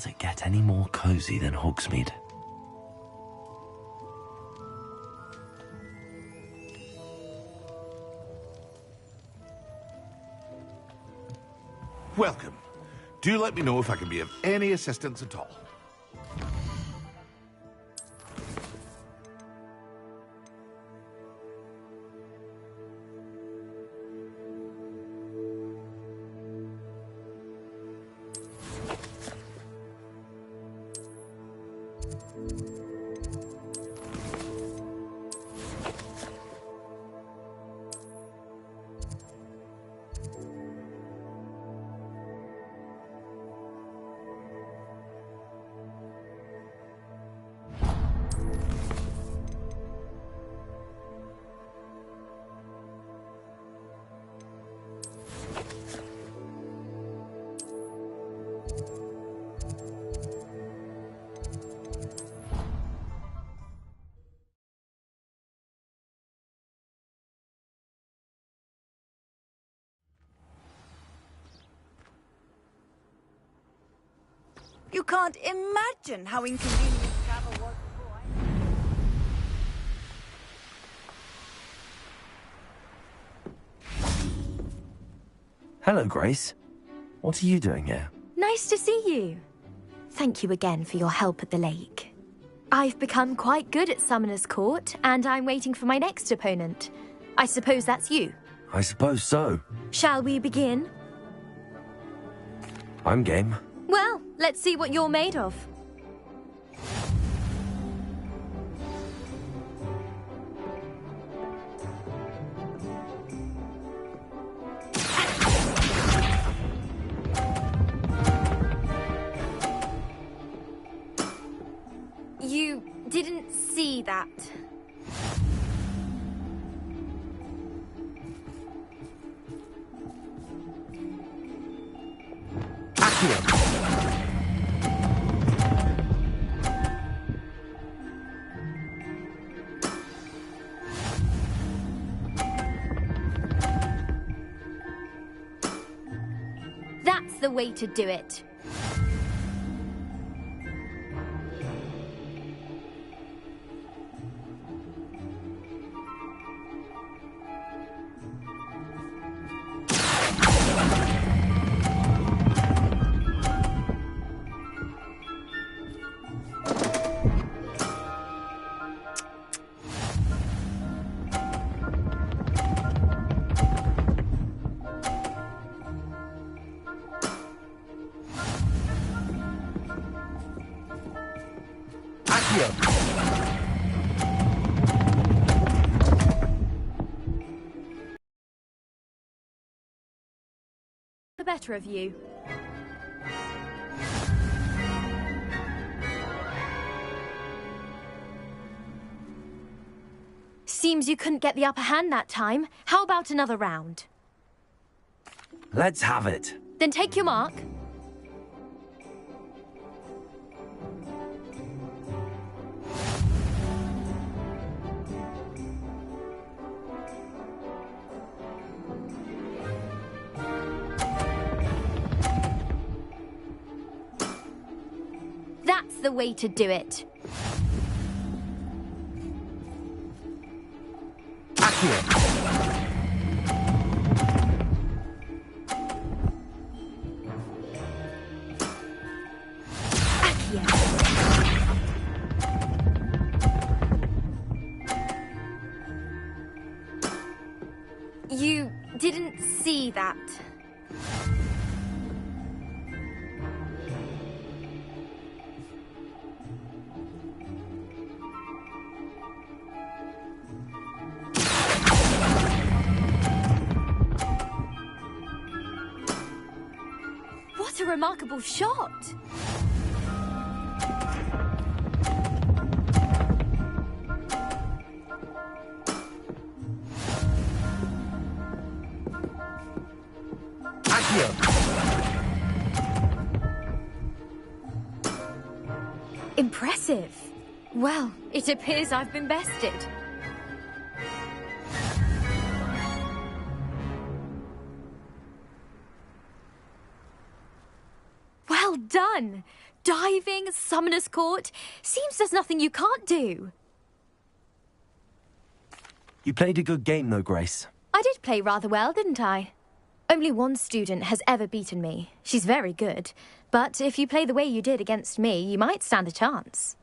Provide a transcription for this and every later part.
Does it get any more cosy than Hogsmeade? Welcome. Do let me know if I can be of any assistance at all. You can't imagine how inconvenient travel was before Hello, Grace. What are you doing here? Nice to see you. Thank you again for your help at the lake. I've become quite good at Summoner's Court, and I'm waiting for my next opponent. I suppose that's you. I suppose so. Shall we begin? I'm game. Well, let's see what you're made of. You didn't see that. That's the way to do it. The better of you. Seems you couldn't get the upper hand that time. How about another round? Let's have it. Then take your mark. That's the way to do it. You didn't see that. What a remarkable shot! Impressive. Well, it appears I've been bested. Well done! Diving, Summoner's Court. Seems there's nothing you can't do. You played a good game though, Grace. I did play rather well, didn't I? Only one student has ever beaten me. She's very good. But if you play the way you did against me, you might stand a chance.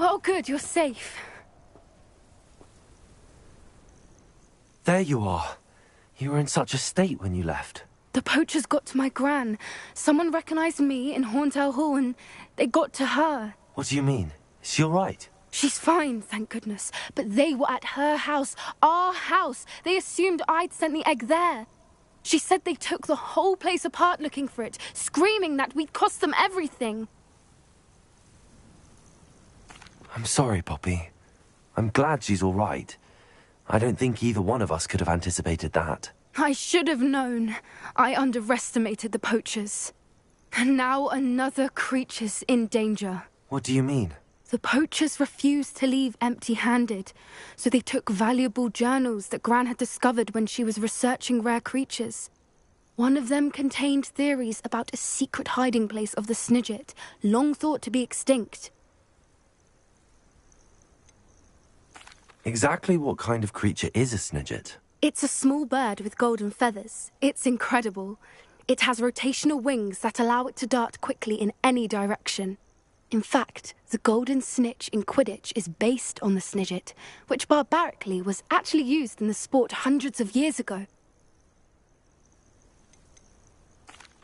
Oh, good, you're safe. There you are. You were in such a state when you left. The poachers got to my gran. Someone recognized me in Horntail Hall and they got to her. What do you mean? Is she all right? She's fine, thank goodness. But they were at her house, our house. They assumed I'd sent the egg there. She said they took the whole place apart looking for it, screaming that we'd cost them everything. I'm sorry, Poppy. I'm glad she's all right. I don't think either one of us could have anticipated that. I should have known. I underestimated the poachers. And now another creature's in danger. What do you mean? The poachers refused to leave empty-handed, so they took valuable journals that Gran had discovered when she was researching rare creatures. One of them contained theories about a secret hiding place of the Snidget, long thought to be extinct. Exactly what kind of creature is a Snidget? It's a small bird with golden feathers. It's incredible. It has rotational wings that allow it to dart quickly in any direction. In fact, the golden snitch in Quidditch is based on the Snidget, which barbarically was actually used in the sport hundreds of years ago.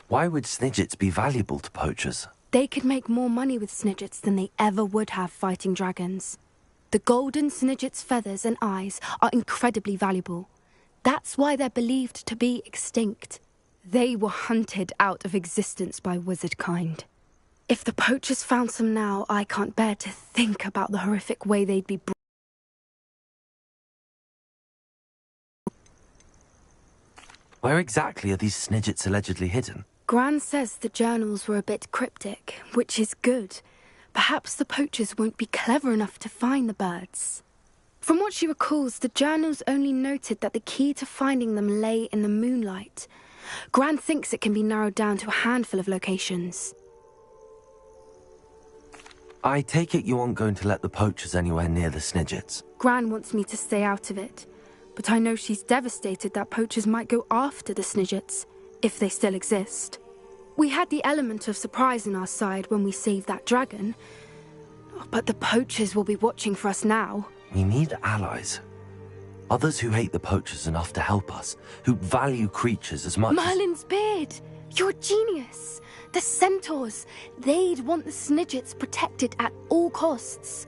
Why would Snidgets be valuable to poachers? They could make more money with Snidgets than they ever would have fighting dragons. The golden Snidget's feathers and eyes are incredibly valuable. That's why they're believed to be extinct. They were hunted out of existence by wizard kind. If the poachers found some now, I can't bear to think about the horrific way they'd be Where exactly are these Snidgets allegedly hidden? Gran says the journals were a bit cryptic, which is good. Perhaps the poachers won't be clever enough to find the birds. From what she recalls, the journals only noted that the key to finding them lay in the moonlight. Gran thinks it can be narrowed down to a handful of locations. I take it you aren't going to let the poachers anywhere near the Snidgets. Gran wants me to stay out of it, but I know she's devastated that poachers might go after the Snidgets, if they still exist. We had the element of surprise on our side when we saved that dragon, but the poachers will be watching for us now. We need allies. Others who hate the poachers enough to help us, who value creatures as much Merlin's beard! You're a genius! The centaurs! They'd want the Snidgets protected at all costs.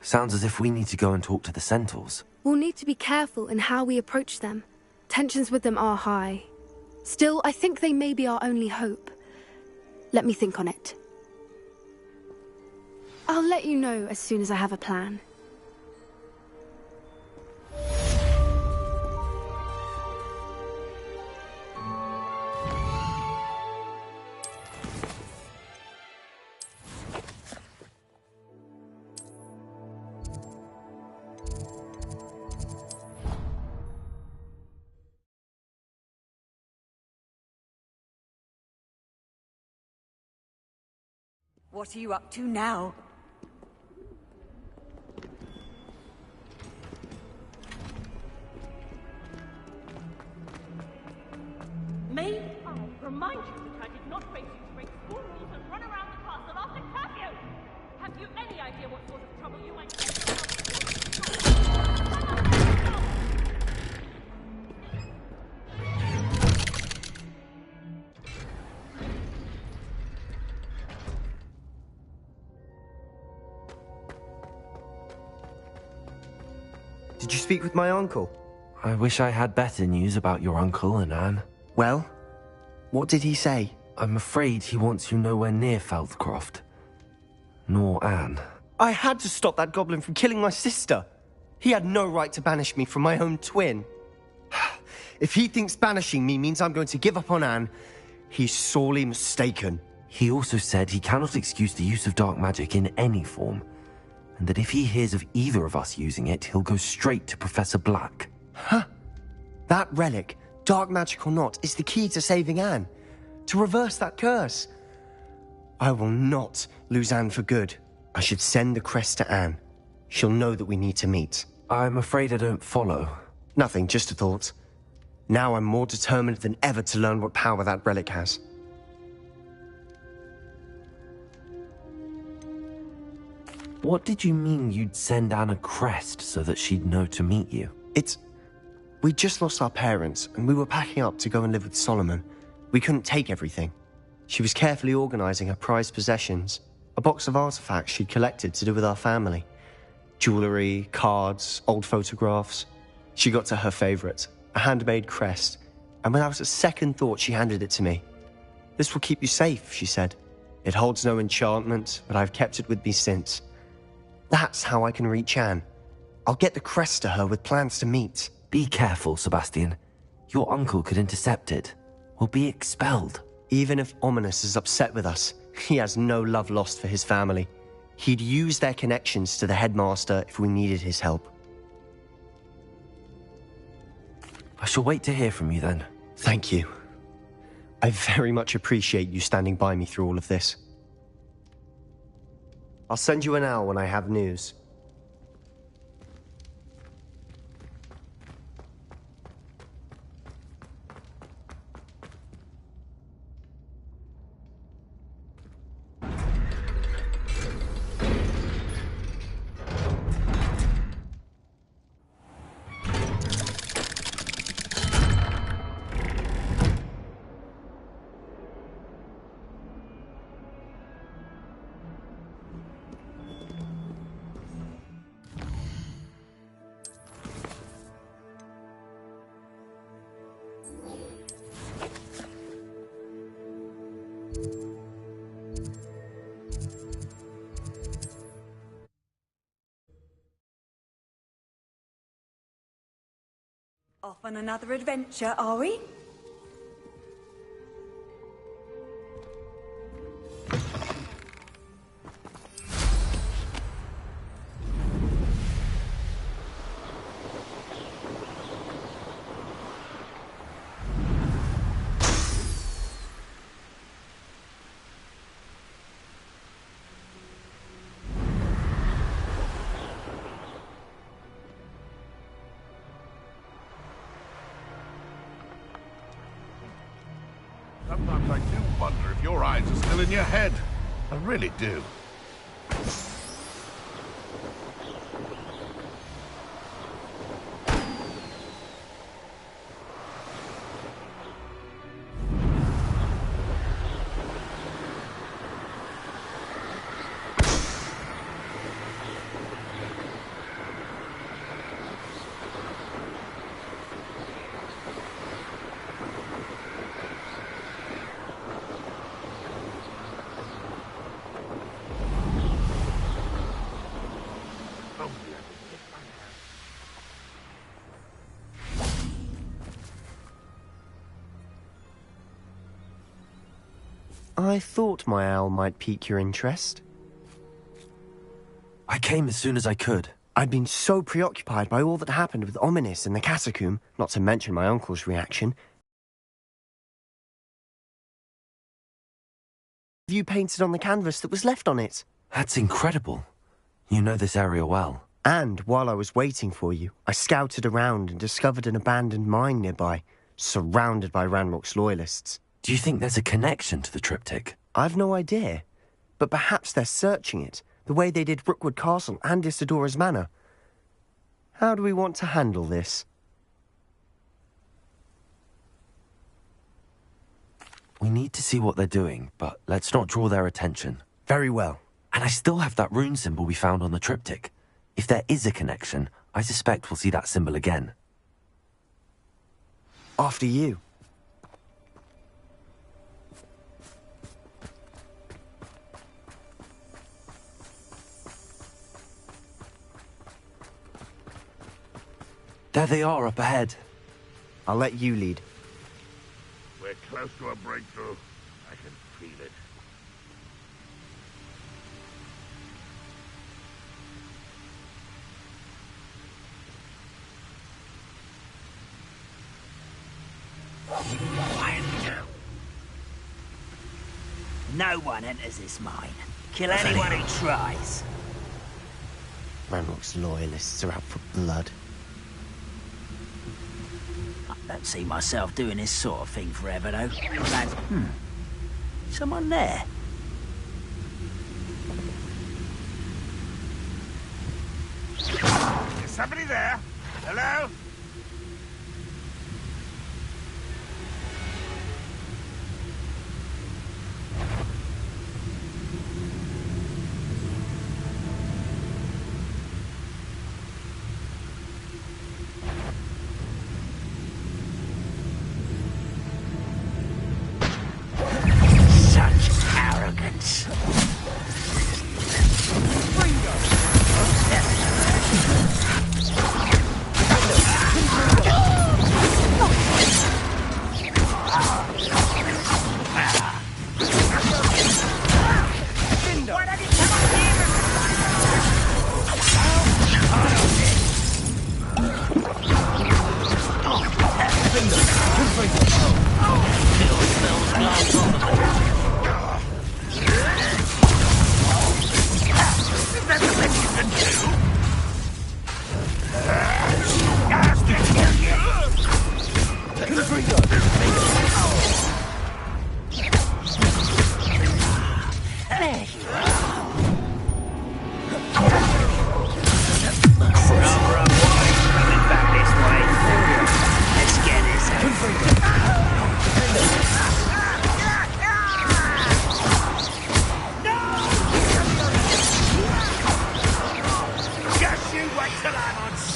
Sounds as if we need to go and talk to the centaurs. We'll need to be careful in how we approach them. Tensions with them are high. Still, I think they may be our only hope. Let me think on it. I'll let you know as soon as I have a plan. What are you up to now? May I remind you that I did not raise you to break school rules and run around the castle after curfew? Have you any idea what sort of trouble you might get yourself Did you speak with my uncle? I wish I had better news about your uncle and Anne. Well, what did he say? I'm afraid he wants you nowhere near Feldcroft. Nor Anne. I had to stop that goblin from killing my sister. He had no right to banish me from my own twin. If he thinks banishing me means I'm going to give up on Anne, he's sorely mistaken. He also said he cannot excuse the use of dark magic in any form, and that if he hears of either of us using it, he'll go straight to Professor Black. Huh? That relic, dark magic or not, is the key to saving Anne. To reverse that curse. I will not lose Anne for good. I should send the crest to Anne. She'll know that we need to meet. I'm afraid I don't follow. Nothing, just a thought. Now I'm more determined than ever to learn what power that relic has. What did you mean you'd send Anne a crest so that she'd know to meet you? We just lost our parents, and we were packing up to go and live with Solomon. We couldn't take everything. She was carefully organizing her prized possessions, a box of artifacts she'd collected to do with our family. Jewelry, cards, old photographs. She got to her favorite, a handmade crest, and without a second thought she handed it to me. "This will keep you safe," she said. "It holds no enchantment, but I've kept it with me since. That's how I can reach Anne. I'll get the crest to her with plans to meet." Be careful, Sebastian. Your uncle could intercept it. We'll be expelled. Even if Ominous is upset with us, he has no love lost for his family. He'd use their connections to the headmaster if we needed his help. I shall wait to hear from you then. Thank you. I very much appreciate you standing by me through all of this. I'll send you an owl when I have news. Off on another adventure, are we? Sometimes I do wonder if your eyes are still in your head. I really do. I thought my owl might pique your interest. I came as soon as I could. I'd been so preoccupied by all that happened with Ominous in the catacomb, not to mention my uncle's reaction. view painted on the canvas that was left on it. That's incredible. You know this area well. And while I was waiting for you, I scouted around and discovered an abandoned mine nearby, surrounded by Ranrock's loyalists. Do you think there's a connection to the triptych? I've no idea, but perhaps they're searching it, the way they did Rookwood Castle and Isidora's Manor. How do we want to handle this? We need to see what they're doing, but let's not draw their attention. Very well. And I still have that rune symbol we found on the triptych. If there is a connection, I suspect we'll see that symbol again. After you. There they are up ahead. I'll let you lead. We're close to a breakthrough. I can feel it. Quiet now. No one enters this mine. Kill anyone who tries. Ranrock's loyalists are out for blood. I don't see myself doing this sort of thing forever, though. Lads, someone there? Is somebody there? Hello? Such arrogance.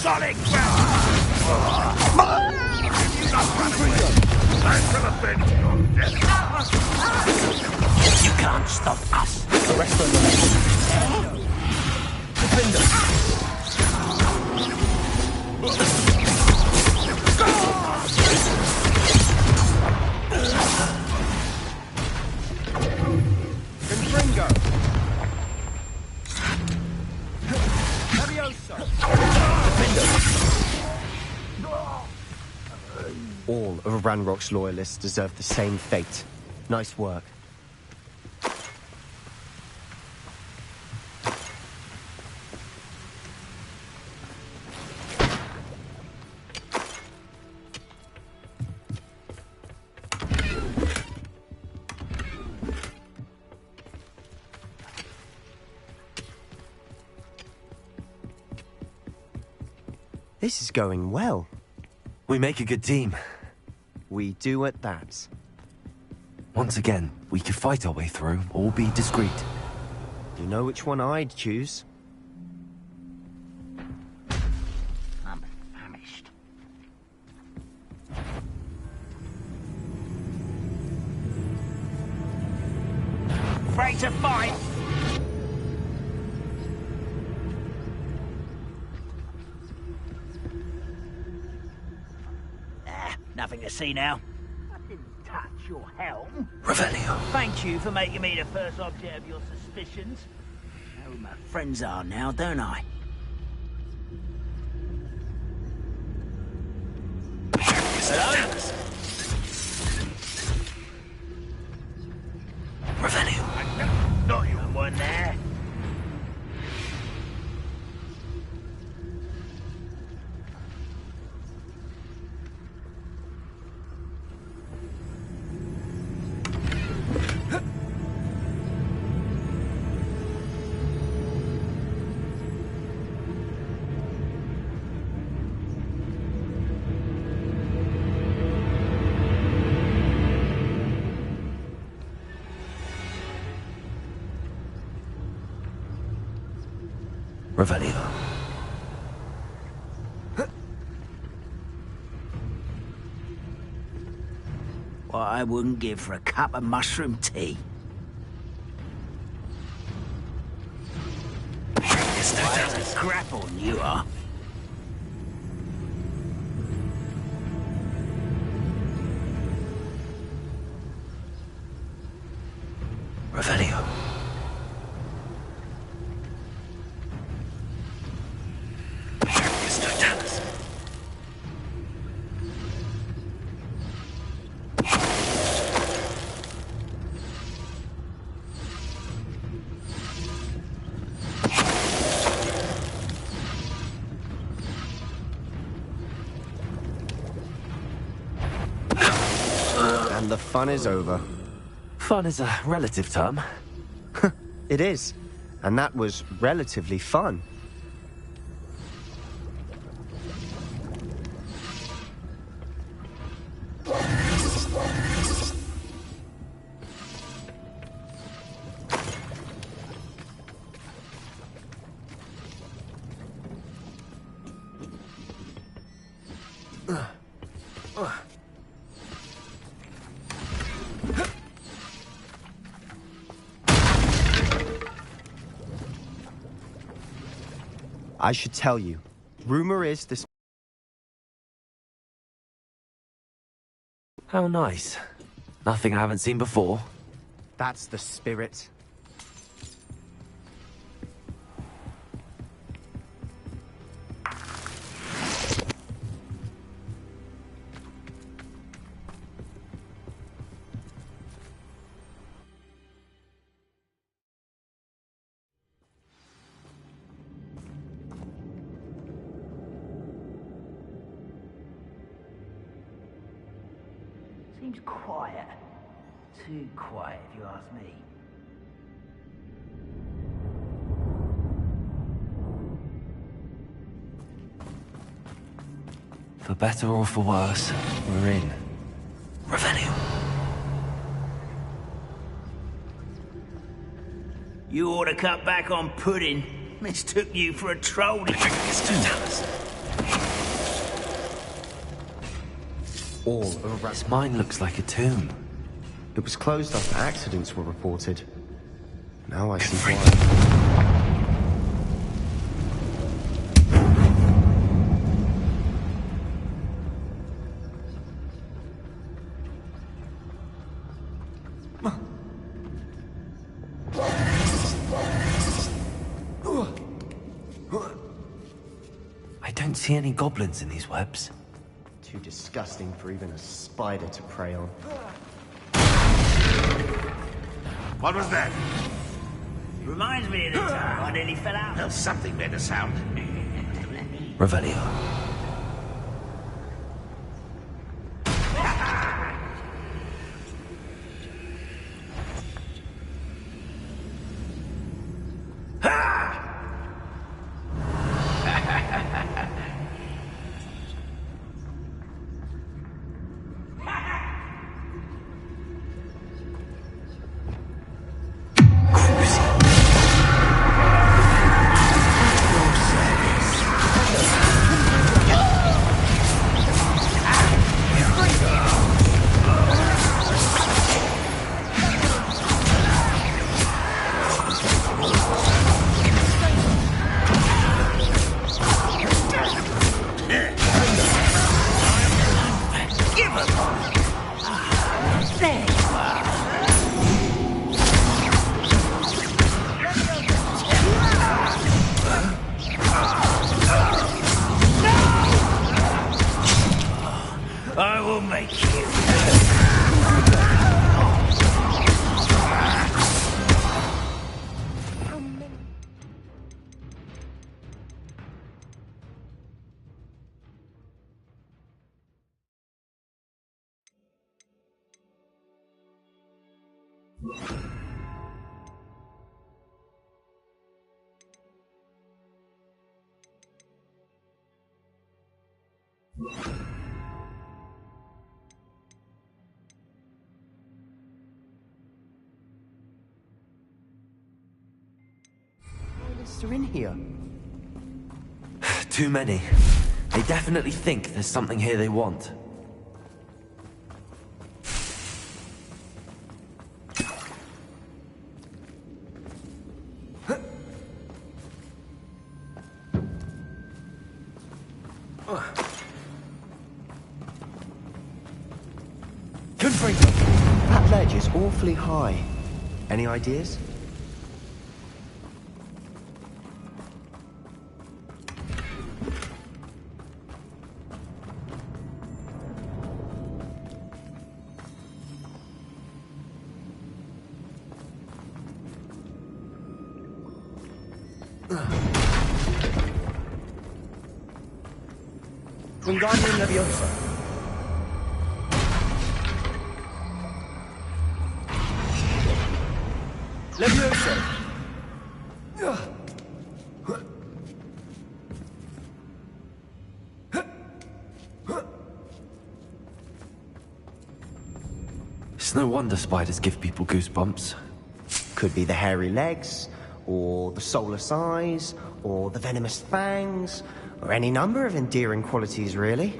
Solid ground! You not run away! I'm gonna avenge your death! You can't stop us. Arrest them. Defender. Confringo. Levioso. All of Ranrock's loyalists deserve the same fate. Nice work. This is going well. We make a good team. We do at that. Once again, we could fight our way through, or be discreet. You know which one I'd choose? I'm famished. Afraid to fight? Nothing to see now. I didn't touch your helm. Revelio. Thank you for making me the first object of your suspicions. I know who my friends are now, don't I? Hello? Revelio. Revelio. What I wouldn't give for a cup of mushroom tea. That's a scrap on you are. Revelio. And the fun is over. Fun is a relative term. It is. And that was relatively fun. I should tell you. Rumor is this... How nice. Nothing I haven't seen before. That's the spirit. Seems quiet. Too quiet, if you ask me. For better or for worse, we're in. Revelio. You ought to cut back on pudding. Mistook you for a troll. All around. This mine looks like a tomb. It was closed after accidents were reported. Now I see why. I don't see any goblins in these webs. Too disgusting for even a spider to prey on. What was that? Reminds me of the time I nearly fell out. Well, something made a sound. Revelio. I will make you. Loyalists are in here. Too many. They definitely think there's something here they want. That ledge is awfully high. Any ideas? Wingardium Leviosa. Leviosa! It's no wonder spiders give people goosebumps. Could be the hairy legs, or the soulless eyes, or the venomous fangs, or any number of endearing qualities, really.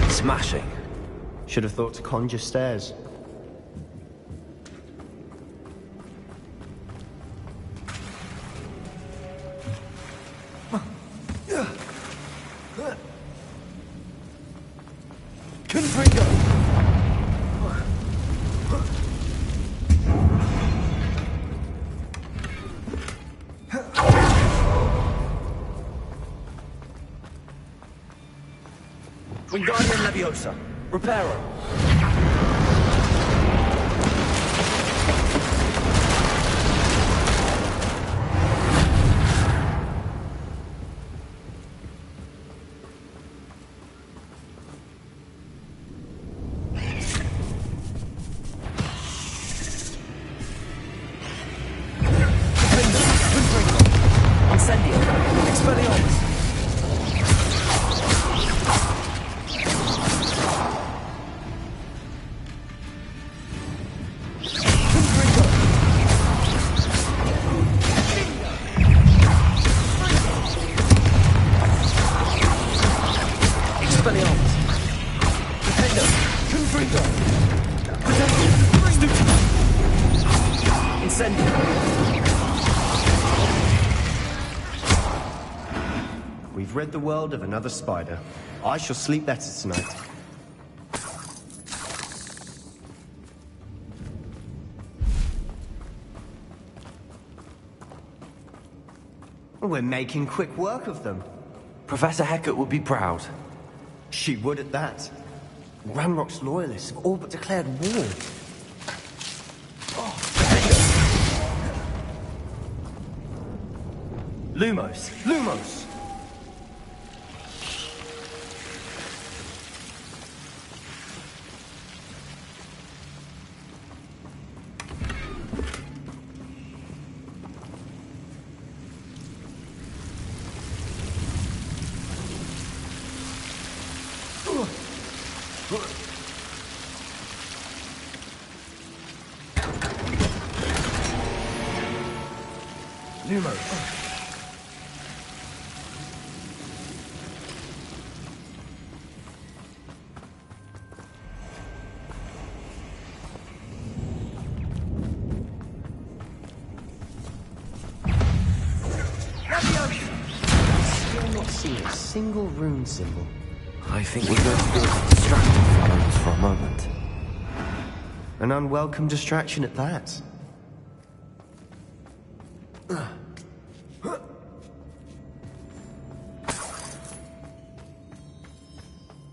Smashing. Should have thought to conjure stairs. Wingardium Leviosa. Reparo. Incendio. Expelliarmus. We've rid the world of another spider. I shall sleep better tonight. We're making quick work of them. Professor Hecat would be proud. She would at that. Ranrock's loyalists have all but declared war. Lumos. Lumos! Lumos. Still not seeing a single rune symbol. I think we're going to be able to distract the followers for a moment. An unwelcome distraction at that.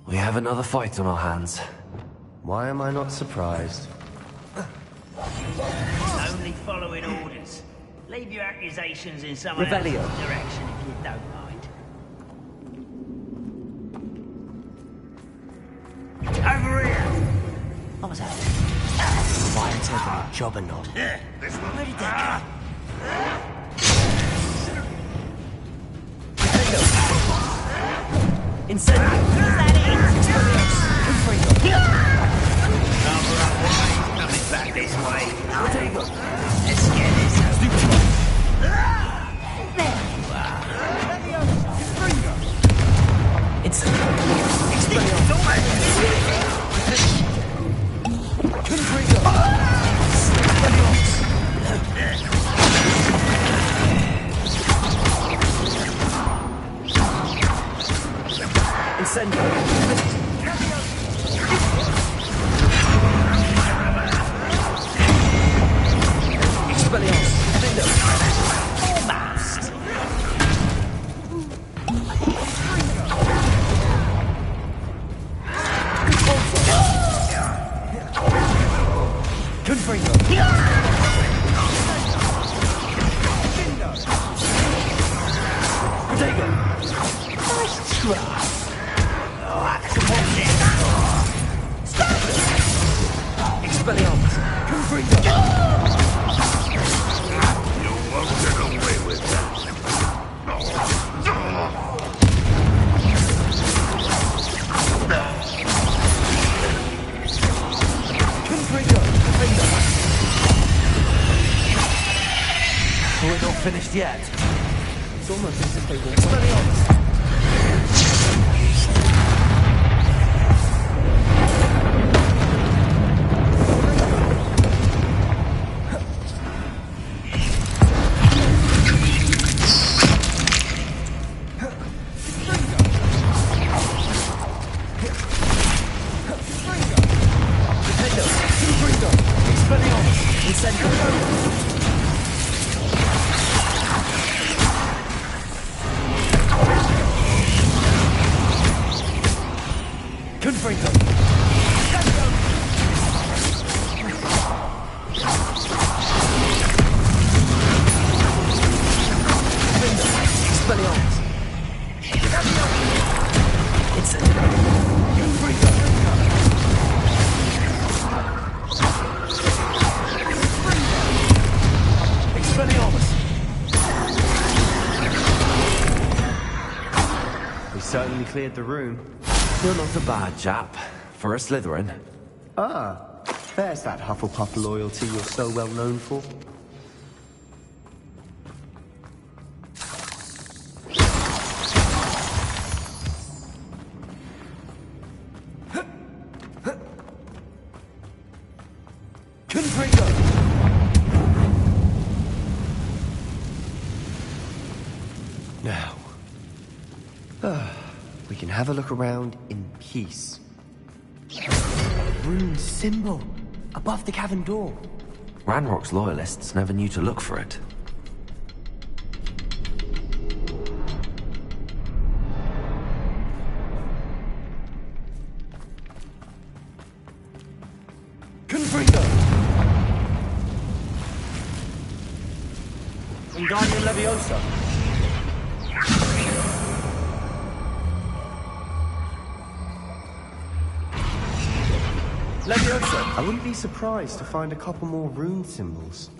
We have another fight on our hands. Why am I not surprised? Only following orders. Leave your accusations in someone else's direction if you don't mind. Over here! What was that? Fire Whatever, job or not. This one. Where did that Incendio! Coming back this way. Let's get this over. There you are. We're not finished yet. It's almost as if they were... Certainly cleared the room. You're not a bad chap. For a Slytherin. Ah, there's that Hufflepuff loyalty you're so well known for. Now, we can have a look around in peace. Rune symbol above the cavern door. Ranrock's loyalists never knew to look for it. Confringo! Wingardium Leviosa. Leviosa! I wouldn't be surprised to find a couple more rune symbols.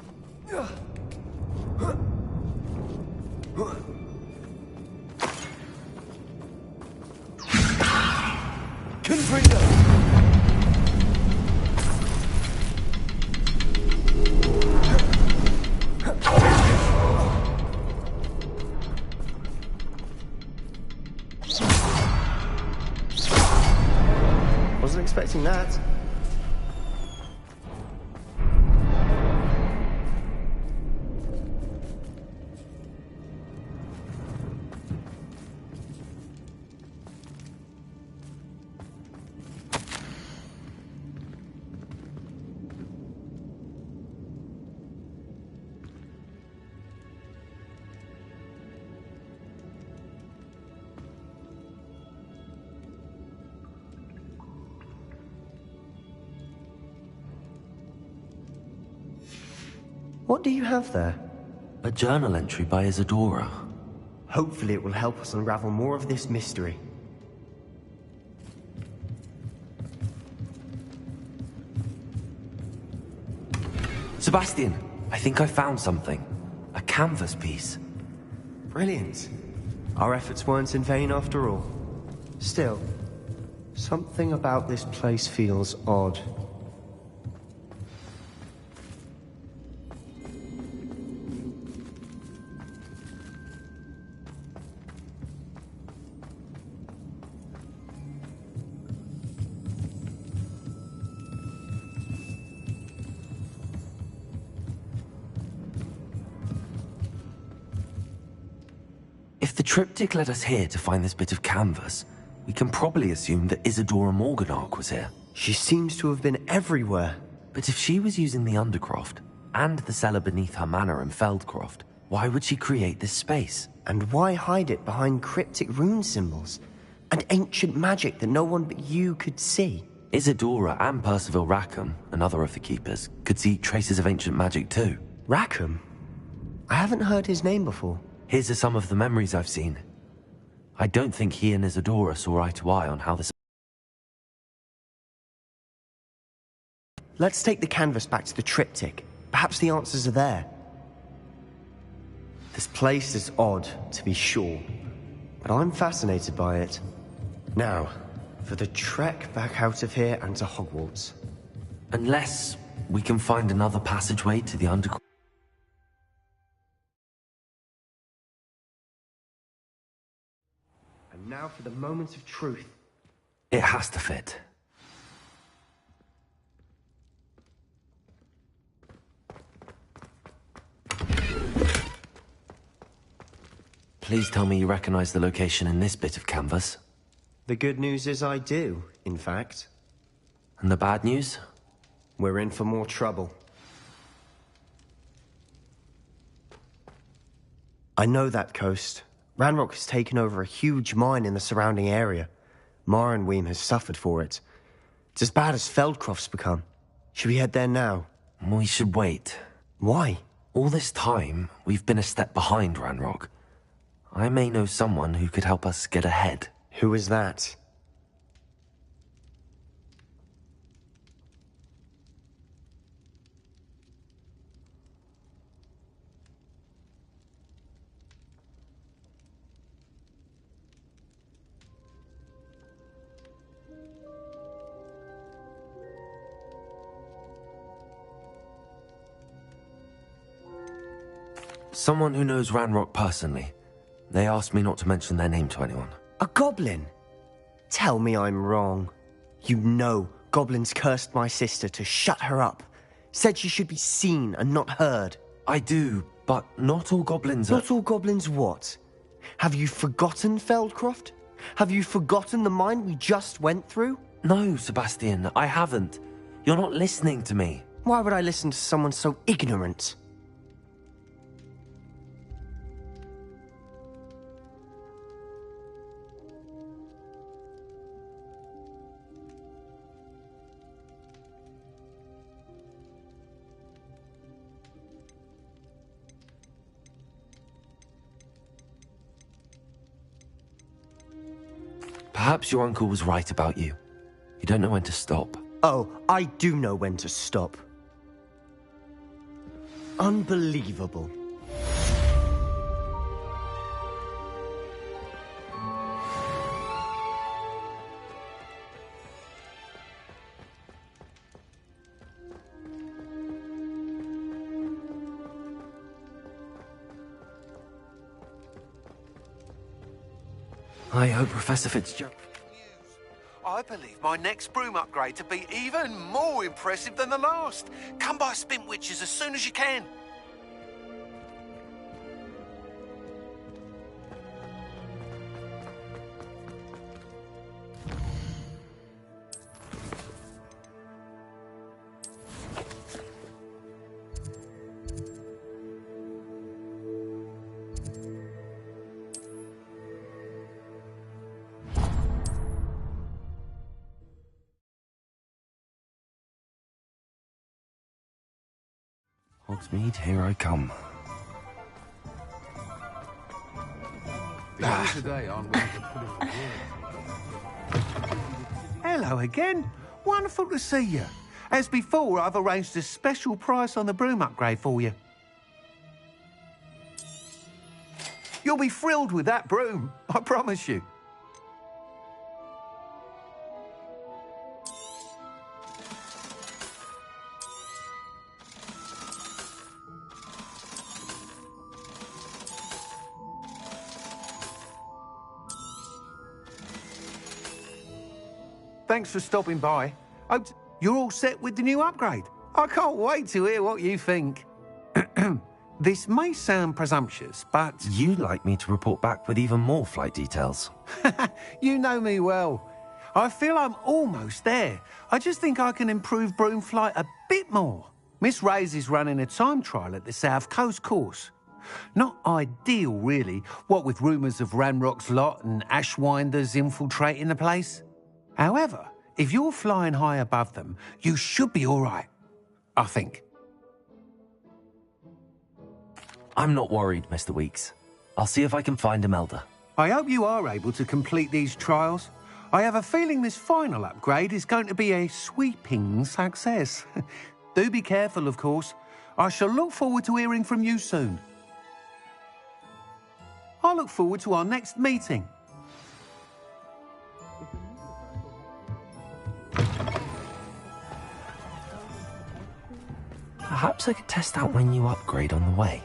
Confringo! Wasn't expecting that. What do you have there? A journal entry by Isadora. Hopefully it will help us unravel more of this mystery. Sebastian, I think I found something. A canvas piece. Brilliant. Our efforts weren't in vain after all. Still, something about this place feels odd. If the triptych led us here to find this bit of canvas, we can probably assume that Isadora Morganach was here. She seems to have been everywhere. But if she was using the Undercroft, and the cellar beneath her manor in Feldcroft, why would she create this space? And why hide it behind cryptic rune symbols? And ancient magic that no one but you could see? Isadora and Percival Rackham, another of the Keepers, could see traces of ancient magic too. Rackham? I haven't heard his name before. Here are some of the memories I've seen. I don't think he and Isadora saw eye to eye on how this... Let's take the canvas back to the triptych. Perhaps the answers are there. This place is odd, to be sure, but I'm fascinated by it. Now, for the trek back out of here and to Hogwarts. Unless we can find another passageway to the Undercroft. And now for the moment of truth. It has to fit. Please tell me you recognize the location in this bit of canvas. The good news is I do, in fact. And the bad news? We're in for more trouble. I know that coast. Ranrock has taken over a huge mine in the surrounding area. Marrenweem has suffered for it. It's as bad as Feldcroft's become. Should we head there now? We should wait. Why? All this time, we've been a step behind Ranrock. I may know someone who could help us get ahead. Who is that? Someone who knows Ranrock personally. They asked me not to mention their name to anyone. A goblin? Tell me I'm wrong. You know goblins cursed my sister to shut her up. Said she should be seen and not heard. I do, but not all goblins are... Not all goblins what? Have you forgotten Feldcroft? Have you forgotten the mine we just went through? No, Sebastian, I haven't. You're not listening to me. Why would I listen to someone so ignorant? Perhaps your uncle was right about you. You don't know when to stop. Oh, I do know when to stop. Unbelievable. I hope Professor Fitzgerald... I believe my next broom upgrade to be even more impressive than the last. Come by Spintwitches as soon as you can. Hogsmeade, here I come. Today on Hello again. Wonderful to see you. As before, I've arranged a special price on the broom upgrade for you. You'll be thrilled with that broom, I promise you. Thanks for stopping by. You're all set with the new upgrade. I can't wait to hear what you think. This may sound presumptuous, but... You'd like me to report back with even more flight details. You know me well. I feel I'm almost there. I just think I can improve broom flight a bit more. Miss Ray's is running a time trial at the South Coast course. Not ideal, really, what with rumours of Ranrock's lot and Ashwinders infiltrating the place. However, if you're flying high above them, you should be all right, I think. I'm not worried, Mr. Weeks. I'll see if I can find Imelda. I hope you are able to complete these trials. I have a feeling this final upgrade is going to be a sweeping success. Do be careful, of course. I shall look forward to hearing from you soon. I look forward to our next meeting. Perhaps I could test out my new upgrade on the way.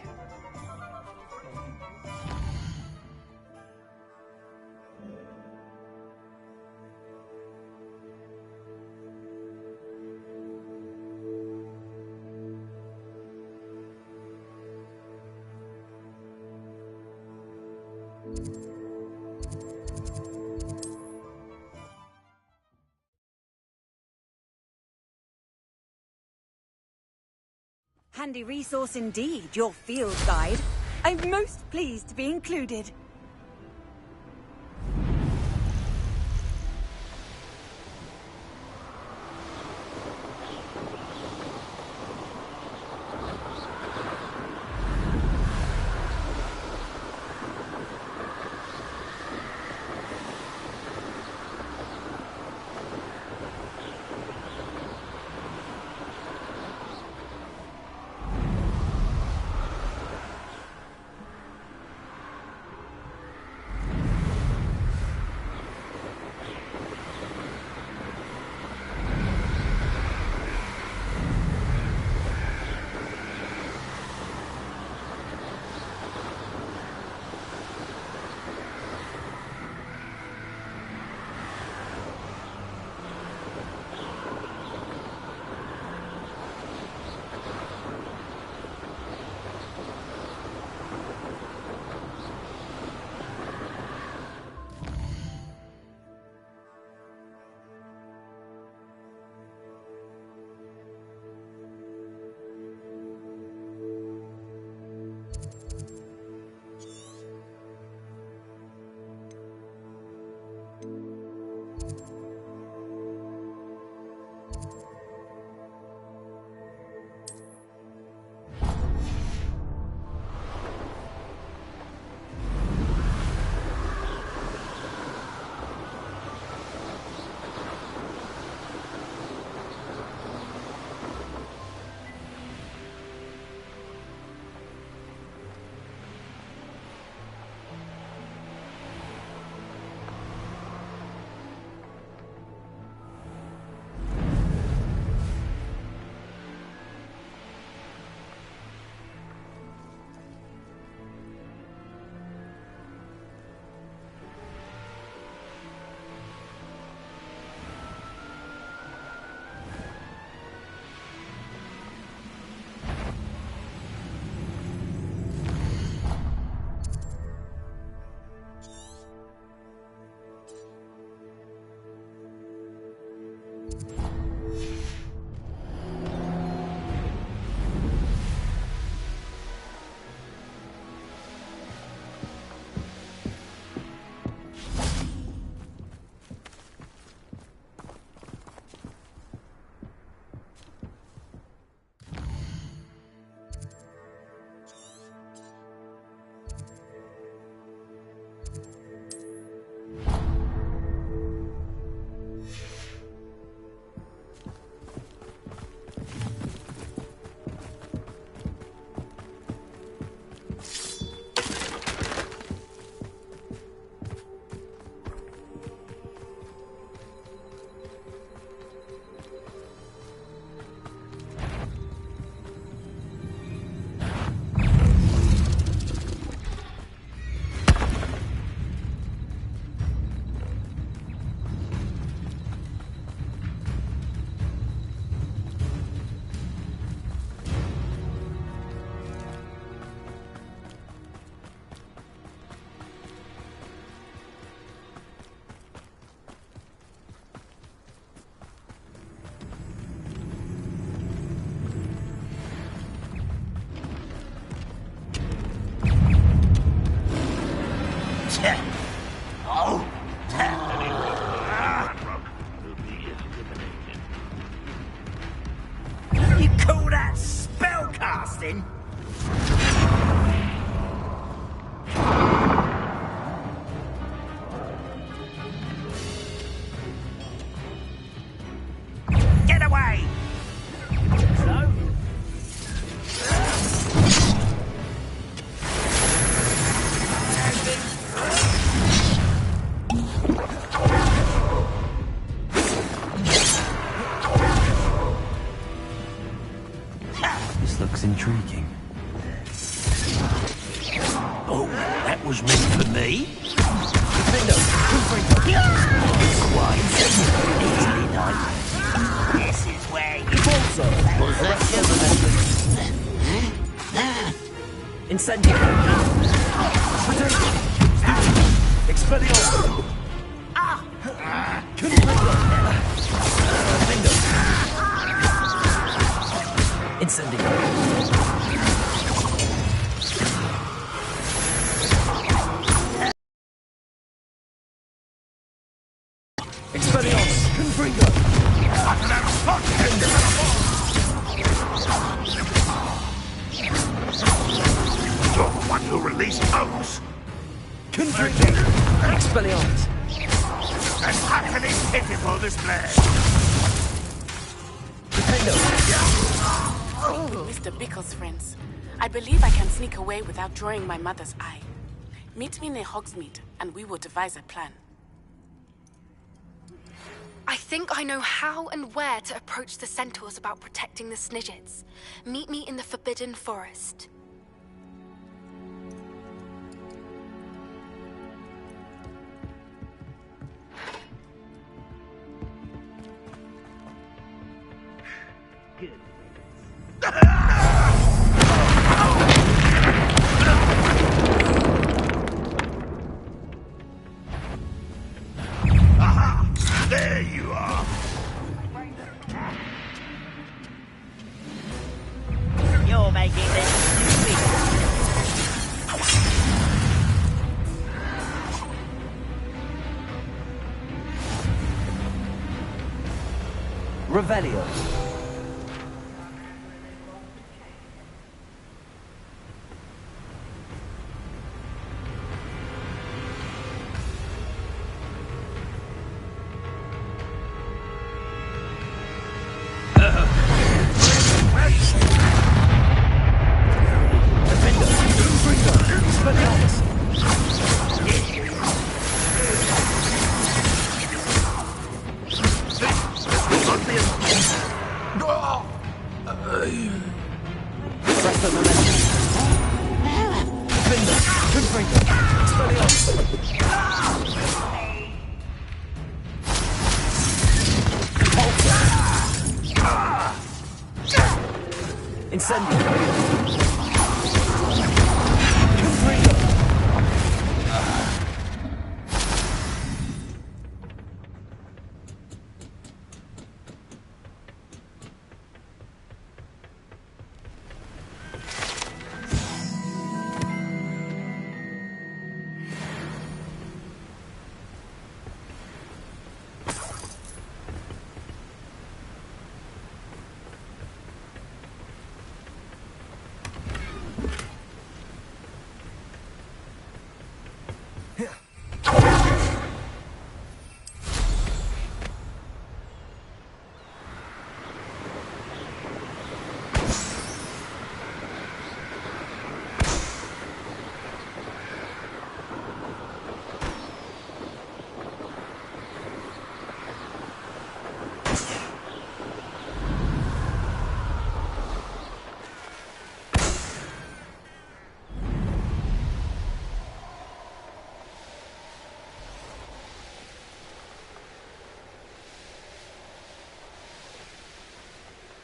Handy resource indeed, your field guide. I'm most pleased to be included. disgusting. Get away! So? This looks intriguing. Oh, that was meant for me? Easily done. This is where you... Incendio! Expelliarmus! Incendio! Expelliarmus! Confringo! You're the one who released Oaks. Confringo! Expelliarmus! An utterly pitiful display. Mr. Bickle's friends, I believe I can sneak away without drawing my mother's eye. Meet me near Hogsmeade, and we will devise a plan. I think I know how and where to approach the centaurs about protecting the Snidgets. Meet me in the Forbidden Forest. Good. Aha! There you are. You're making this stupid. Revelio!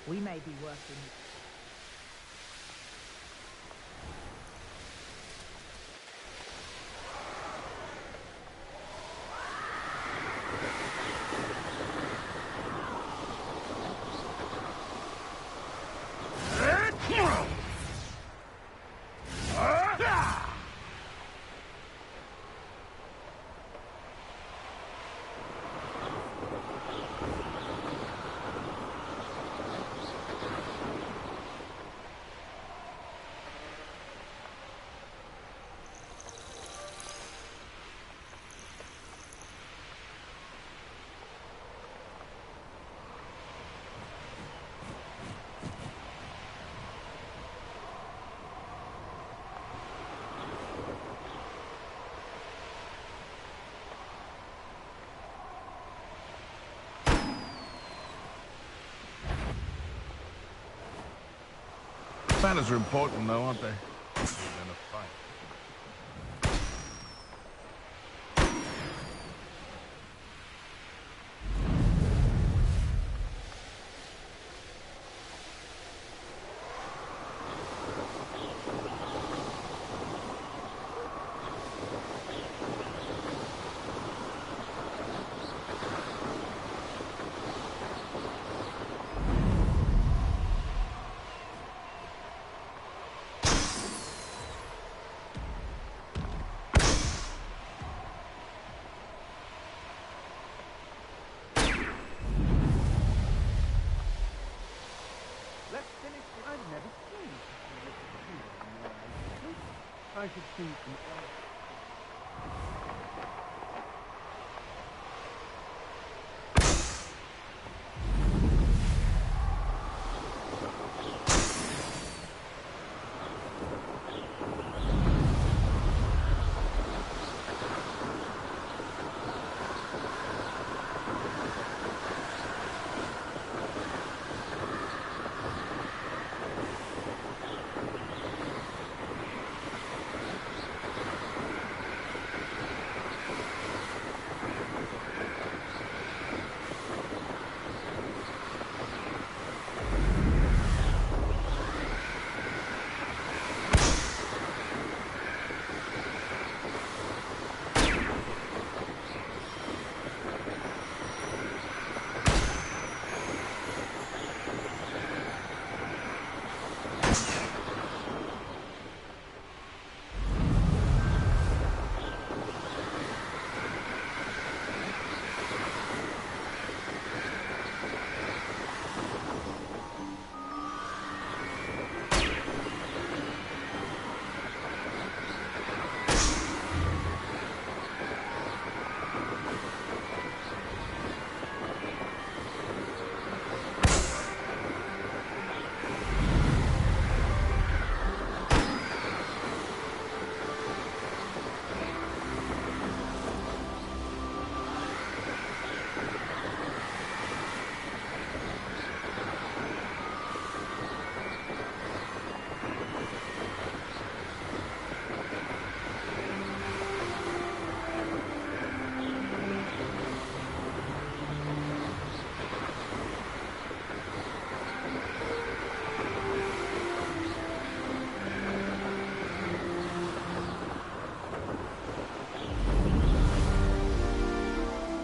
We may be working. Manners are important, though, aren't they? In a fight. I should see some...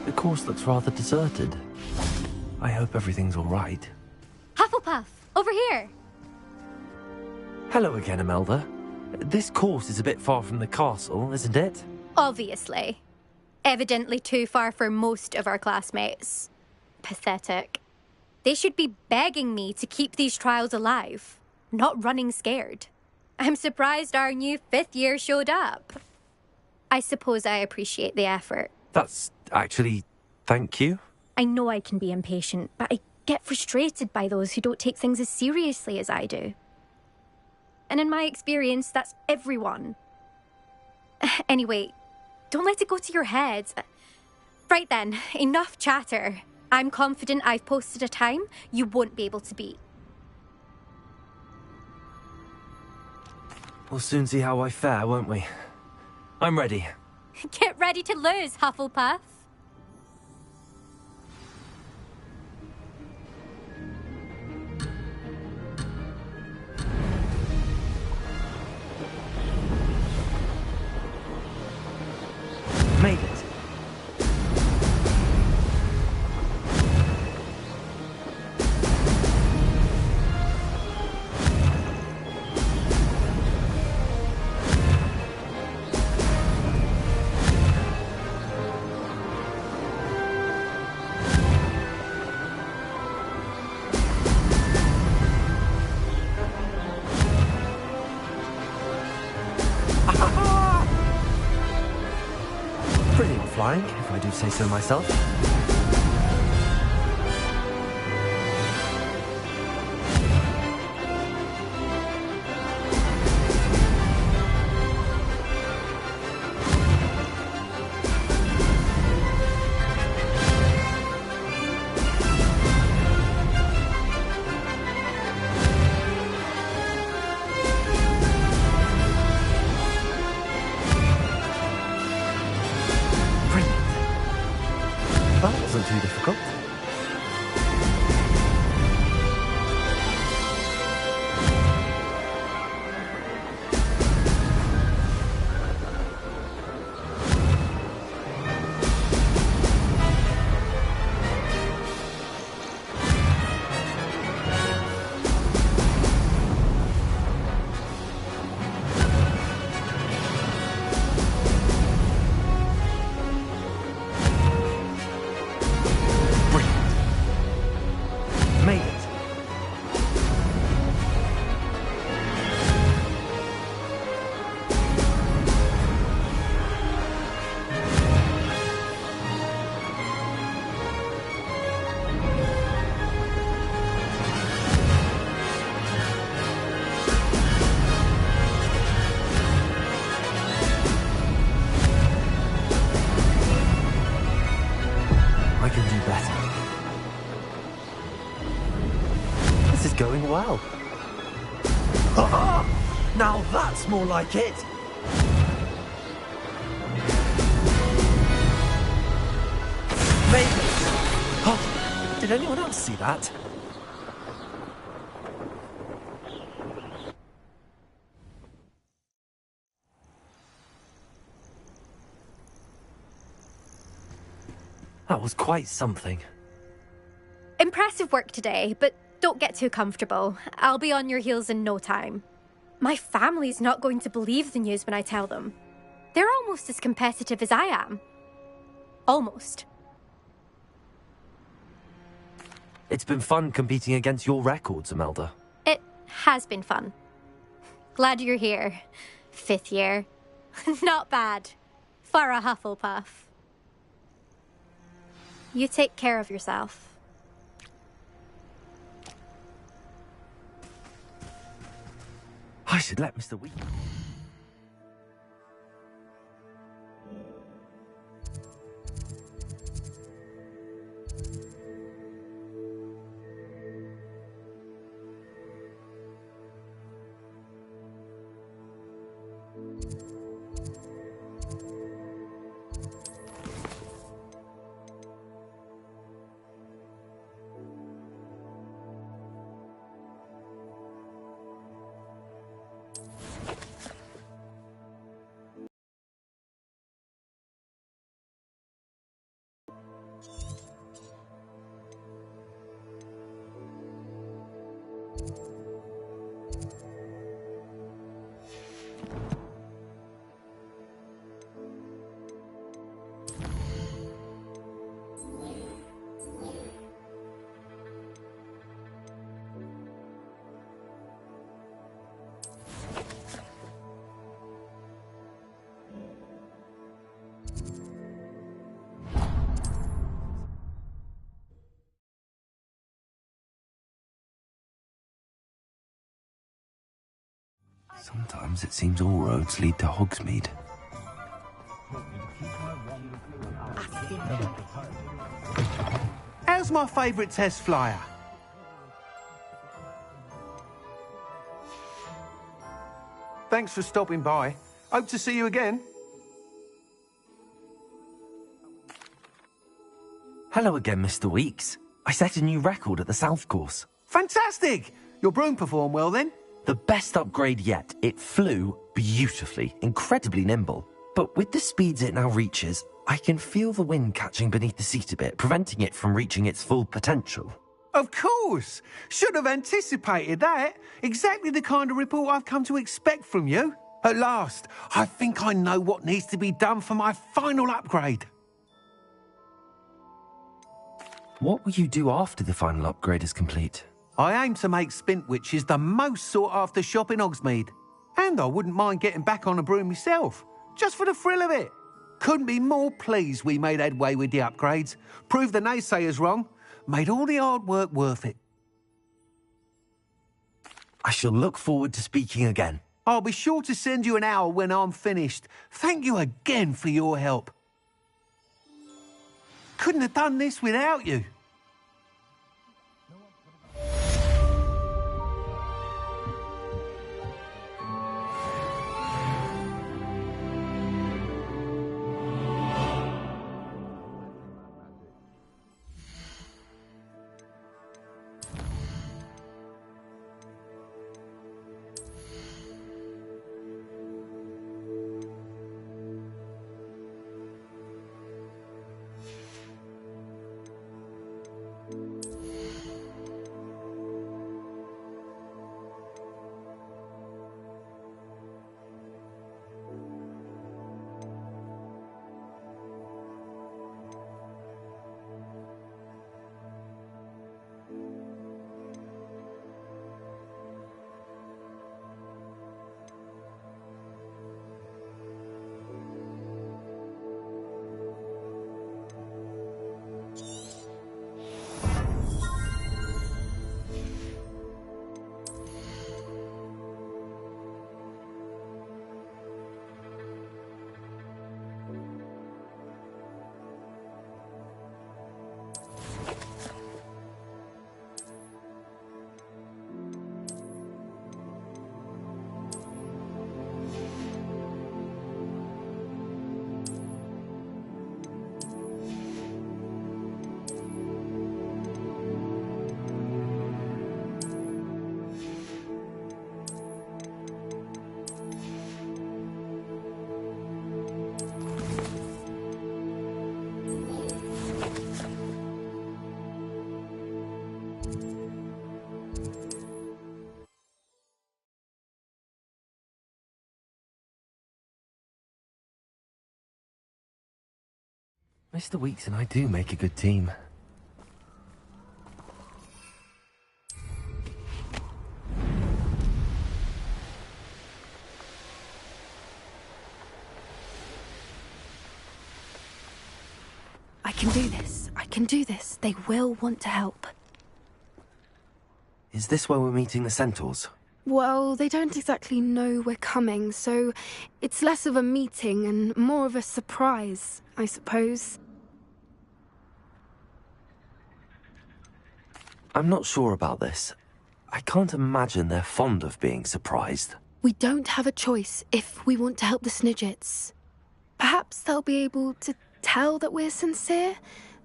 The course looks rather deserted. I hope everything's all right. Hufflepuff, over here. Hello again, Imelda. This course is a bit far from the castle, isn't it? Obviously. Evidently too far for most of our classmates. Pathetic. They should be begging me to keep these trials alive, not running scared. I'm surprised our new 5th year showed up. I suppose I appreciate the effort. That's actually... thank you. I know I can be impatient, but I get frustrated by those who don't take things as seriously as I do. And in my experience, that's everyone. Anyway, don't let it go to your head. Right then, enough chatter. I'm confident I've posted a time you won't be able to beat. We'll soon see how I fare, won't we? I'm ready. Get ready to lose, Hufflepuff. Made it. Brilliant flying, if I do say so myself. going well. Now that's more like it! Maybe. Oh, did anyone else see that? That was quite something. Impressive work today, but don't get too comfortable. I'll be on your heels in no time. My family's not going to believe the news when I tell them. They're almost as competitive as I am. Almost. It's been fun competing against your records, Imelda. It has been fun. Glad you're here. 5th year. Not bad. For a Hufflepuff. You take care of yourself. I should let Mr. Week. Sometimes it seems all roads lead to Hogsmeade. How's my favourite test flyer? Thanks for stopping by. Hope to see you again. Hello again, Mr. Weeks. I set a new record at the South Course. Fantastic! Your broom performed well then? The best upgrade yet. It flew beautifully, incredibly nimble. But with the speeds it now reaches, I can feel the wind catching beneath the seat a bit, preventing it from reaching its full potential. Of course! Should have anticipated that. Exactly the kind of report I've come to expect from you. At last, I think I know what needs to be done for my final upgrade. What will you do after the final upgrade is complete? I aim to make Spintwitches the most sought-after shop in Hogsmeade. And I wouldn't mind getting back on a broom myself, just for the thrill of it. Couldn't be more pleased we made headway with the upgrades, proved the naysayers wrong, made all the hard work worth it. I shall look forward to speaking again. I'll be sure to send you an owl when I'm finished. Thank you again for your help. Couldn't have done this without you. Mr. Weeks and I do make a good team. I can do this. I can do this. They will want to help. Is this where we're meeting the centaurs? Well, they don't exactly know we're coming, so it's less of a meeting and more of a surprise, I suppose. I'm not sure about this. I can't imagine they're fond of being surprised. We don't have a choice if we want to help the Snidgets. Perhaps they'll be able to tell that we're sincere.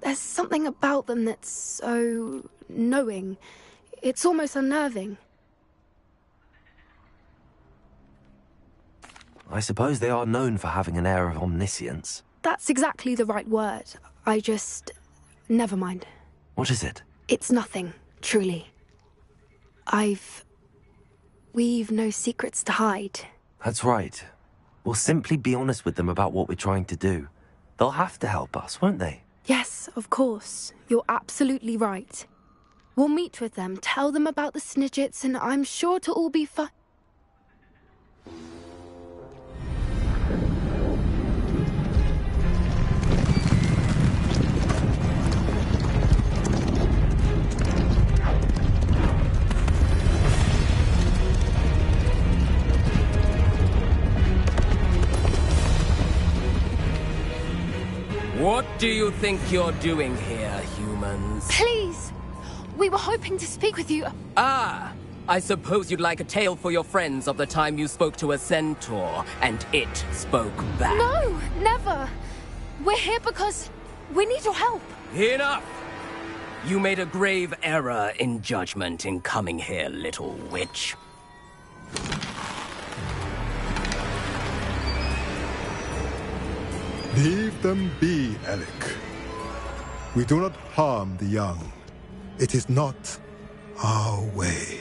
There's something about them that's so knowing. It's almost unnerving. I suppose they are known for having an air of omniscience. That's exactly the right word. Never mind. What is it? It's nothing, truly. We've no secrets to hide. That's right. We'll simply be honest with them about what we're trying to do. They'll have to help us, won't they? Yes, of course. You're absolutely right. We'll meet with them, tell them about the Snidgets, and I'm sure to all be fine. What do you think you're doing here, humans? Please! We were hoping to speak with you. Ah! I suppose you'd like a tale for your friends of the time you spoke to a centaur, and it spoke back. No, never! We're here because we need your help. Enough! You made a grave error in judgment in coming here, little witch. Leave them be, Alec. We do not harm the young. It is not our way.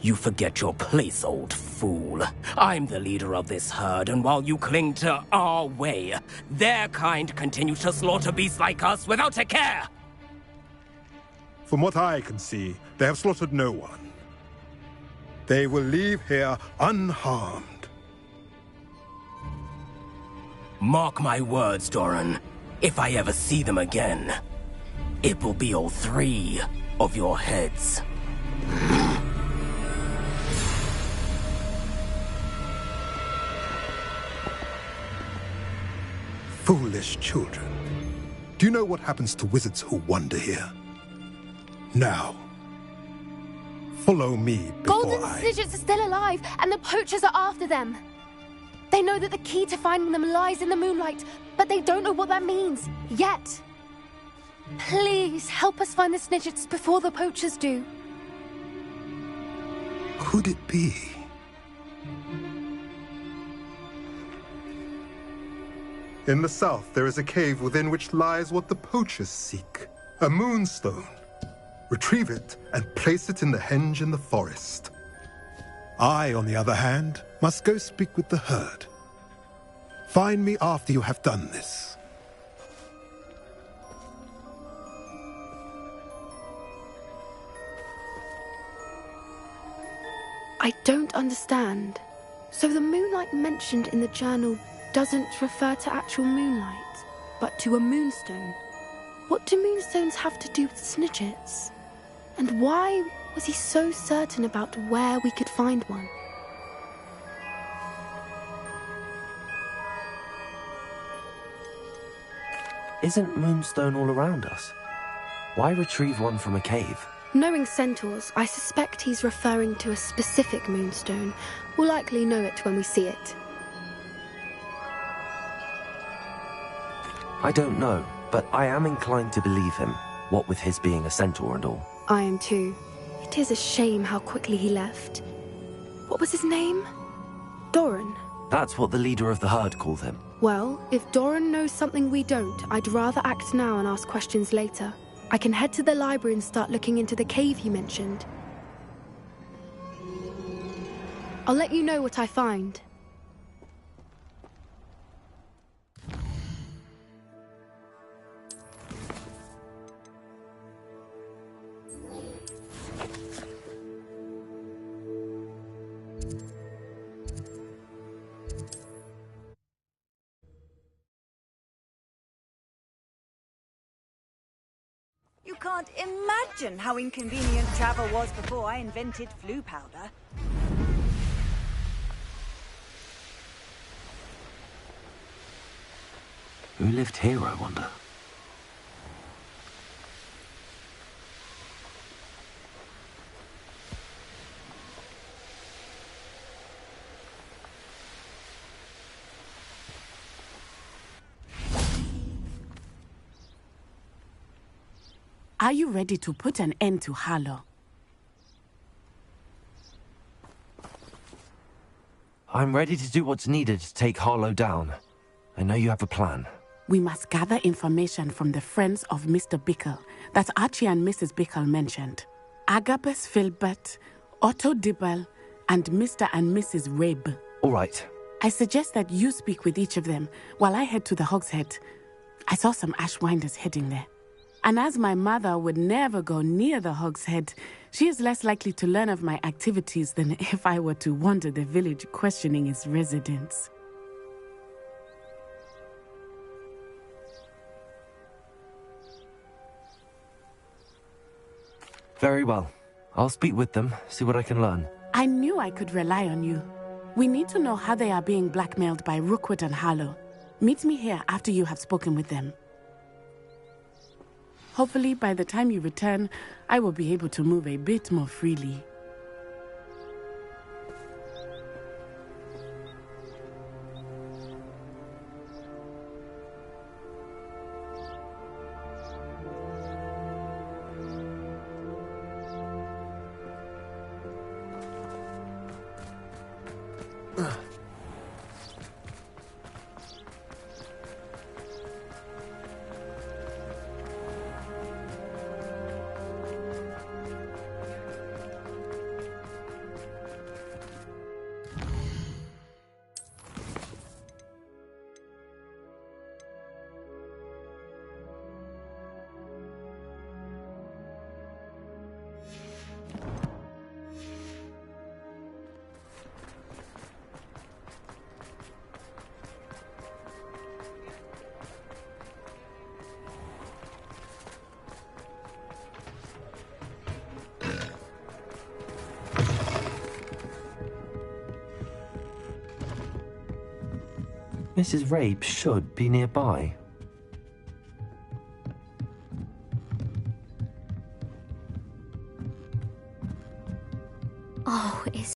You forget your place, old fool. I'm the leader of this herd, and while you cling to our way, their kind continue to slaughter beasts like us without a care! From what I can see, they have slaughtered no one. They will leave here unharmed. Mark my words, Doran. If I ever see them again, it will be all 3 of your heads. Foolish children. Do you know what happens to wizards who wander here? Now, follow me before Golden Snidgets are still alive, and the poachers are after them. They know that the key to finding them lies in the moonlight, but they don't know what that means, yet. Please, help us find the Snidgets before the poachers do. Could it be? In the south, there is a cave within which lies what the poachers seek. A moonstone. Retrieve it and place it in the henge in the forest. I, on the other hand, must go speak with the herd. Find me after you have done this. I don't understand. So the moonlight mentioned in the journal doesn't refer to actual moonlight, but to a moonstone. What do moonstones have to do with Snidgets? And why was he so certain about where we could find one? Isn't Moonstone all around us? Why retrieve one from a cave? Knowing centaurs, I suspect he's referring to a specific moonstone. We'll likely know it when we see it. I don't know, but I am inclined to believe him, what with his being a centaur and all. I am too. It is a shame how quickly he left. What was his name? Doran. That's what the leader of the herd called him. Well, if Doran knows something we don't, I'd rather act now and ask questions later. I can head to the library and start looking into the cave you mentioned. I'll let you know what I find. You can't imagine how inconvenient travel was before I invented flu powder. Who lived here, I wonder? Are you ready to put an end to Harlow? I'm ready to do what's needed to take Harlow down. I know you have a plan. We must gather information from the friends of Mr. Bickle that Archie and Mrs. Bickle mentioned. Agabus Filbert, Otto Dibble, and Mr. and Mrs. Rabe. All right. I suggest that you speak with each of them while I head to the Hogshead. I saw some Ashwinders heading there. And as my mother would never go near the Hogshead, she is less likely to learn of my activities than if I were to wander the village questioning its residents. Very well. I'll speak with them, see what I can learn. I knew I could rely on you. We need to know how they are being blackmailed by Rookwood and Harlow. Meet me here after you have spoken with them. Hopefully, by the time you return, I will be able to move a bit more freely. Mrs. Rabe should be nearby. Oh, it's...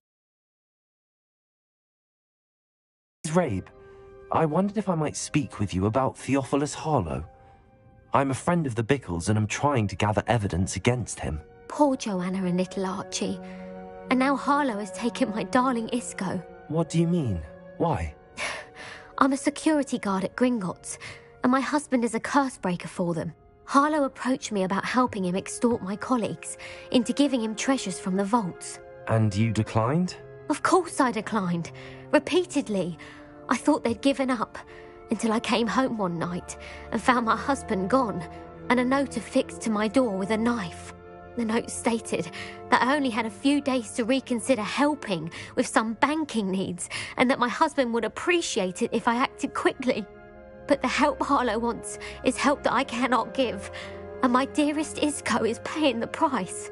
Mrs. Rabe, I wondered if I might speak with you about Theophilus Harlow. I'm a friend of the Bickles and I'm trying to gather evidence against him. Poor Joanna and little Archie. And now Harlow has taken my darling Isco. What do you mean? Why? I'm a security guard at Gringotts, and my husband is a curse breaker for them. Harlow approached me about helping him extort my colleagues into giving him treasures from the vaults. And you declined? Of course I declined. Repeatedly. I thought they'd given up, until I came home one night and found my husband gone, and a note affixed to my door with a knife. The note stated that I only had a few days to reconsider helping with some banking needs, and that my husband would appreciate it if I acted quickly. But the help Harlow wants is help that I cannot give, and my dearest Isco is paying the price.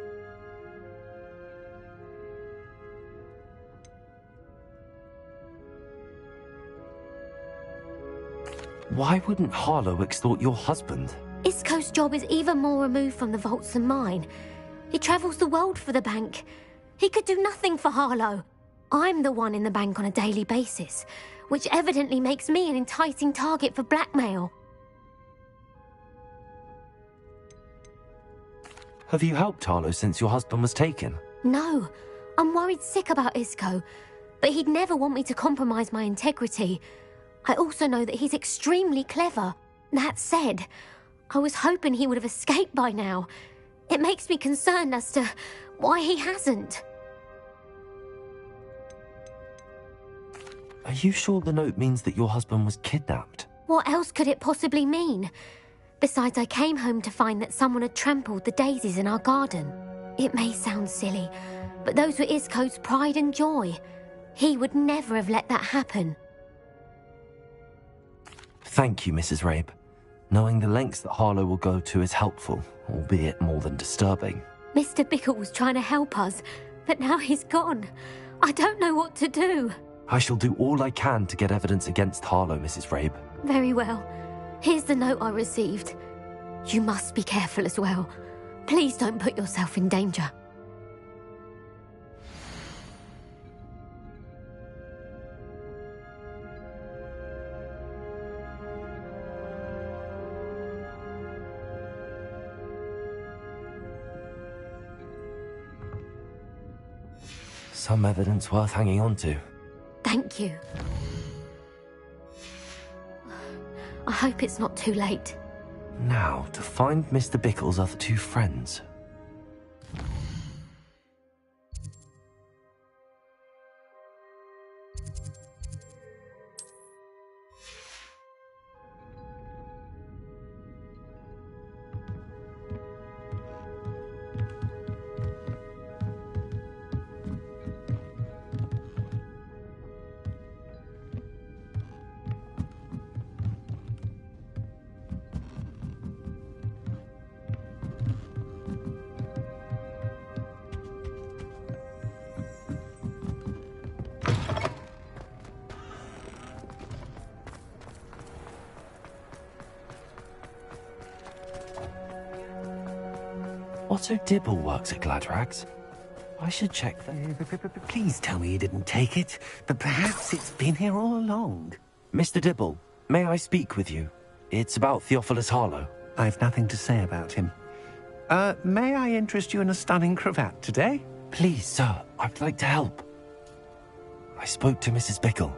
Why wouldn't Harlow extort your husband? Isco's job is even more removed from the vaults than mine. He travels the world for the bank. He could do nothing for Harlow. I'm the one in the bank on a daily basis, which evidently makes me an enticing target for blackmail. Have you helped Harlow since your husband was taken? No, I'm worried sick about Isco, but he'd never want me to compromise my integrity. I also know that he's extremely clever. That said, I was hoping he would have escaped by now. It makes me concerned as to why he hasn't. Are you sure the note means that your husband was kidnapped? What else could it possibly mean? Besides, I came home to find that someone had trampled the daisies in our garden. It may sound silly, but those were Isco's pride and joy. He would never have let that happen. Thank you, Mrs. Rabe. Knowing the lengths that Harlow will go to is helpful, albeit more than disturbing. Mr. Bickle was trying to help us, but now he's gone. I don't know what to do. I shall do all I can to get evidence against Harlow, Mrs. Rabe. Very well. Here's the note I received. You must be careful as well. Please don't put yourself in danger. Some evidence worth hanging on to. Thank you. I hope it's not too late. Now, to find Mr. Bickle's other two friends. Otto Dibble works at Gladrags. I should check that. Please tell me you didn't take it, but perhaps it's been here all along. Mr. Dibble, may I speak with you? It's about Theophilus Harlow. I've nothing to say about him. May I interest you in a stunning cravat today? Please, sir, I'd like to help. I spoke to Mrs. Bickle.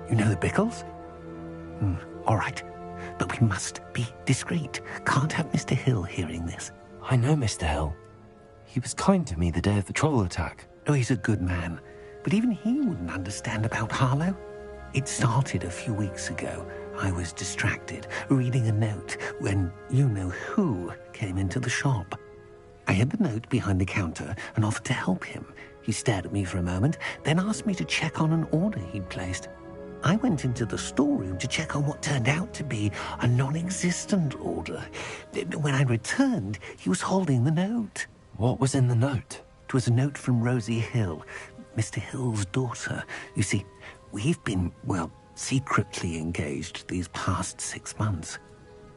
You know the Bickles? All right, but we must be discreet. Can't have Mr. Hill hearing this. I know Mr. Hill. He was kind to me the day of the troll attack. Oh, he's a good man. But even he wouldn't understand about Harlow. It started a few weeks ago. I was distracted, reading a note, when you-know-who came into the shop. I hid the note behind the counter and offered to help him. He stared at me for a moment, then asked me to check on an order he'd placed. I went into the storeroom to check on what turned out to be a non-existent order. When I returned, he was holding the note. What was in the note? It was a note from Rosie Hill, Mr. Hill's daughter. You see, we've been, well, secretly engaged these past 6 months.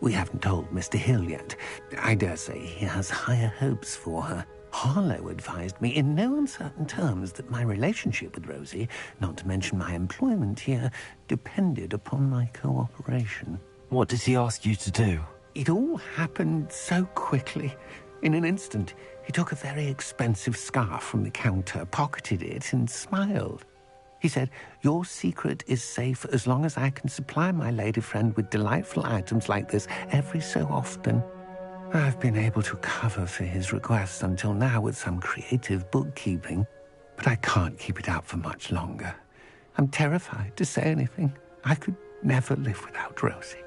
We haven't told Mr. Hill yet. I dare say he has higher hopes for her. Harlow advised me in no uncertain terms that my relationship with Rosie, not to mention my employment here, depended upon my cooperation. What did he ask you to do? It all happened so quickly. In an instant, he took a very expensive scarf from the counter, pocketed it, and smiled. He said, "Your secret is safe as long as I can supply my lady friend with delightful items like this every so often." I've been able to cover for his requests until now with some creative bookkeeping, but I can't keep it up for much longer. I'm terrified to say anything. I could never live without Rosie.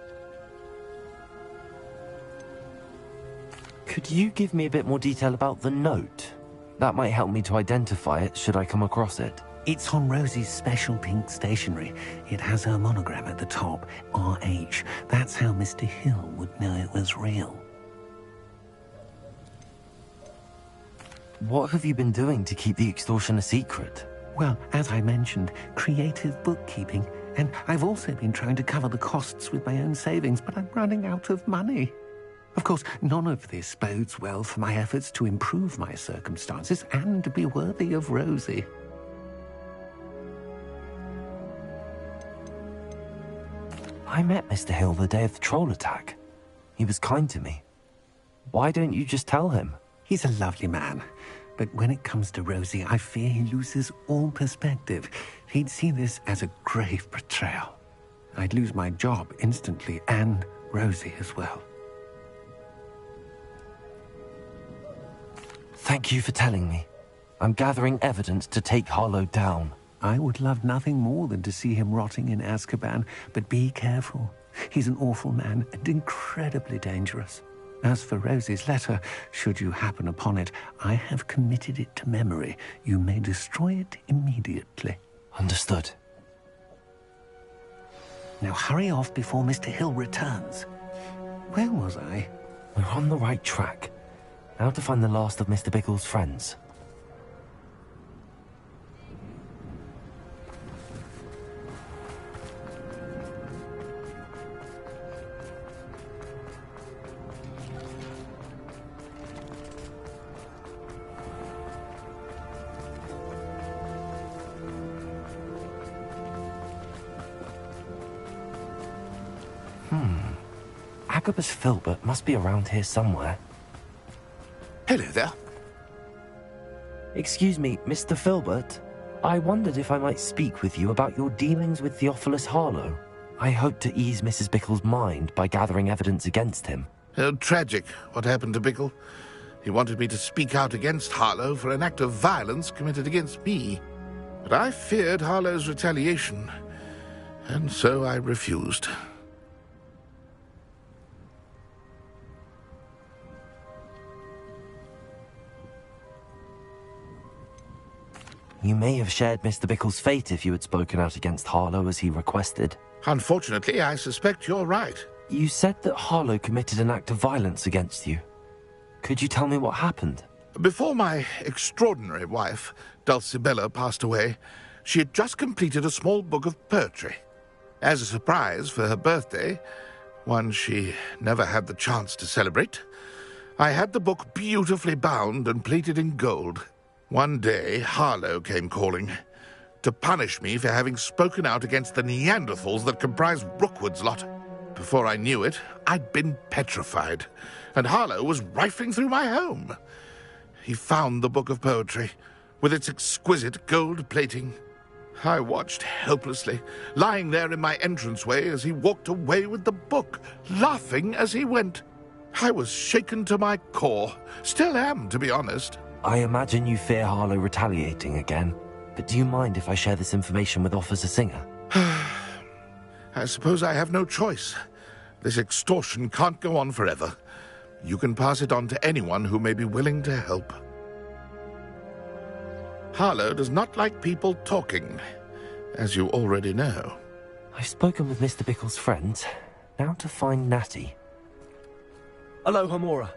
Could you give me a bit more detail about the note? That might help me to identify it should I come across it. It's on Rosie's special pink stationery. It has her monogram at the top, RH. That's how Mr. Hill would know it was real. What have you been doing to keep the extortion a secret? Well, as I mentioned, creative bookkeeping. And I've also been trying to cover the costs with my own savings, but I'm running out of money. Of course, none of this bodes well for my efforts to improve my circumstances and to be worthy of Rosie. I met Mr. Hill the day of the troll attack. He was kind to me. Why don't you just tell him? He's a lovely man. But when it comes to Rosie, I fear he loses all perspective. He'd see this as a grave betrayal. I'd lose my job instantly, and Rosie as well. Thank you for telling me. I'm gathering evidence to take Harlow down. I would love nothing more than to see him rotting in Azkaban, but be careful. He's an awful man and incredibly dangerous. As for Rosie's letter, should you happen upon it, I have committed it to memory. You may destroy it immediately. Understood. Now hurry off before Mr. Hill returns. Where was I? We're on the right track. Now to find the last of Mr. Bickle's friends. Agabus Filbert must be around here somewhere. Hello there. Excuse me, Mr. Filbert. I wondered if I might speak with you about your dealings with Theophilus Harlow. I hope to ease Mrs. Bickle's mind by gathering evidence against him. Tragic, what happened to Bickle. He wanted me to speak out against Harlow for an act of violence committed against me. But I feared Harlow's retaliation, and so I refused. You may have shared Mr. Bickle's fate if you had spoken out against Harlow as he requested. Unfortunately, I suspect you're right. You said that Harlow committed an act of violence against you. Could you tell me what happened? Before my extraordinary wife, Dulcibella, passed away, she had just completed a small book of poetry. As a surprise for her birthday, one she never had the chance to celebrate, I had the book beautifully bound and plated in gold. One day, Harlow came calling to punish me for having spoken out against the Neanderthals that comprise Rookwood's lot. Before I knew it, I'd been petrified, and Harlow was rifling through my home. He found the book of poetry, with its exquisite gold plating. I watched helplessly, lying there in my entranceway as he walked away with the book, laughing as he went. I was shaken to my core. Still am, to be honest. I imagine you fear Harlow retaliating again, but do you mind if I share this information with Officer Singer? I suppose I have no choice. This extortion can't go on forever. You can pass it on to anyone who may be willing to help. Harlow does not like people talking, as you already know. I've spoken with Mr. Bickle's friends. Now to find Natty. Aloha, Mora.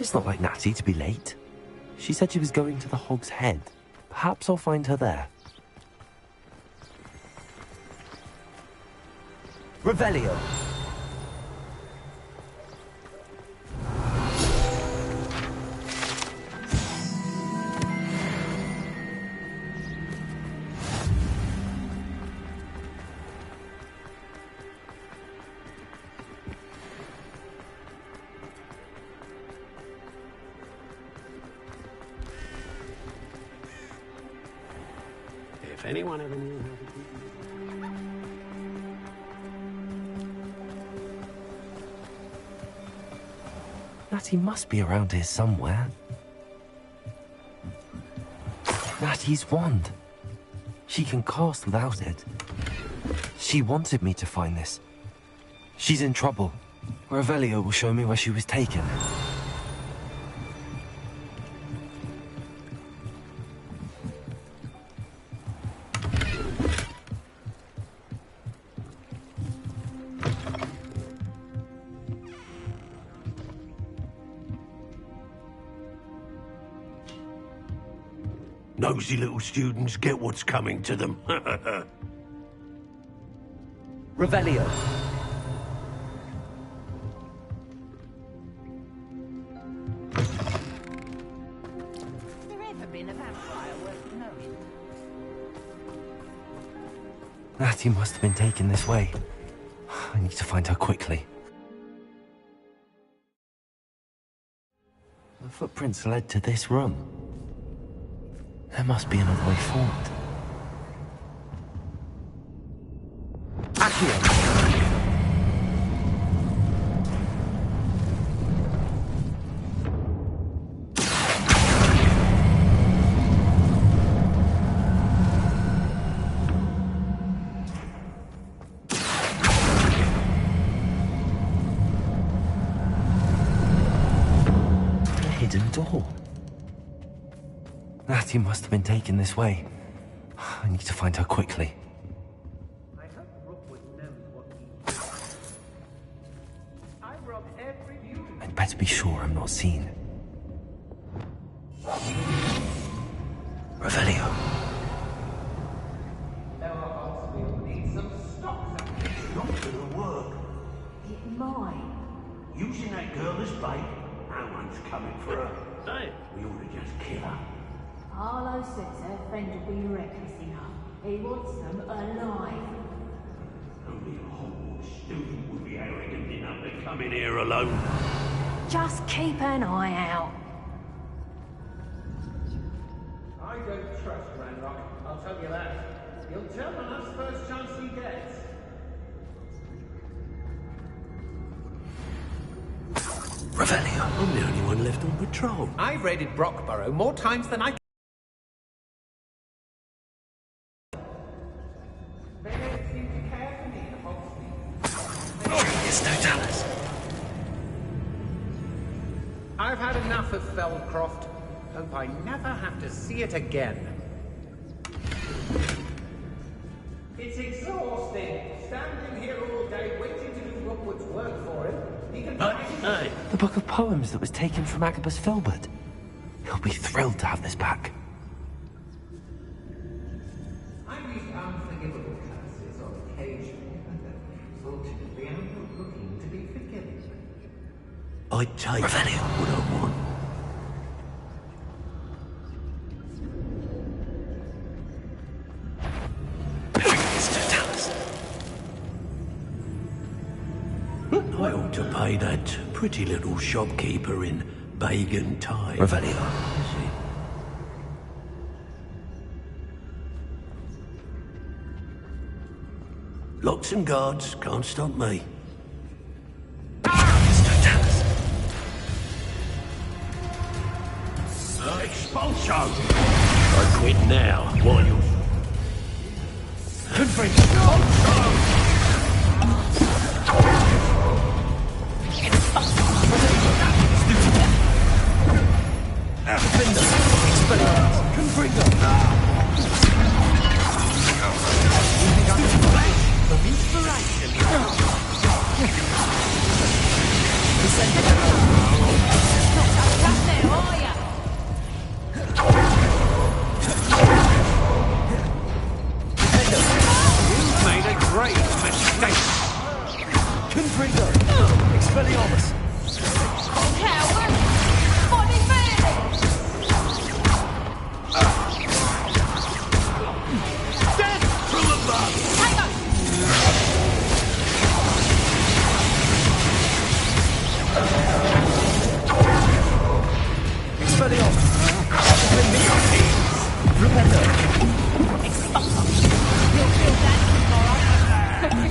It's not like Natty to be late. She said she was going to the Hog's Head. Perhaps I'll find her there. Revelio. If anyone ever knew how to keep... Natty must be around here somewhere. Natty's wand. She can cast without it. She wanted me to find this. She's in trouble. Revelio will show me where she was taken. nosy little students get what's coming to them. Revelio. Has there ever been a vampire worth knowing? Natty must have been taken this way. I need to find her quickly. The footprints led to this room. There must be another way forward. Accio! Door. Natty must have been taken this way. I need to find her quickly. I'd better be sure I'm not seen. Revelio. Not gonna work. It might. Using that girl as bait, no one's coming for her. Hey, we ought to just kill her. Harlow says her friend will be reckless enough. He wants them alive. Only a Hogwarts student would be arrogant enough to come in here alone. Just keep an eye out. I don't trust Ranrock, I'll tell you that. He'll turn on us first chance he gets. Revelio. I'm the only one left on patrol. I've raided Brockborough more times than I... They don't seem to care for me in Hogsmeade. It's no Dallas. I've had enough of Feldcroft. Hope I never have to see it again. It's exhausting. Standing here all day waiting to do Rookwood's work for him. He can... Hey. The book of poems that was taken from Agabus Filbert. He'll be thrilled to have this back. I've used unforgivable curses on occasion. Fortunately, I'm not looking to be forgiven. I take what I want. I ought to pay that pretty little shopkeeper in Bagan Tide. Revelio. Locks and guards can't stop me. Expulsion! I quit now, while you... Confront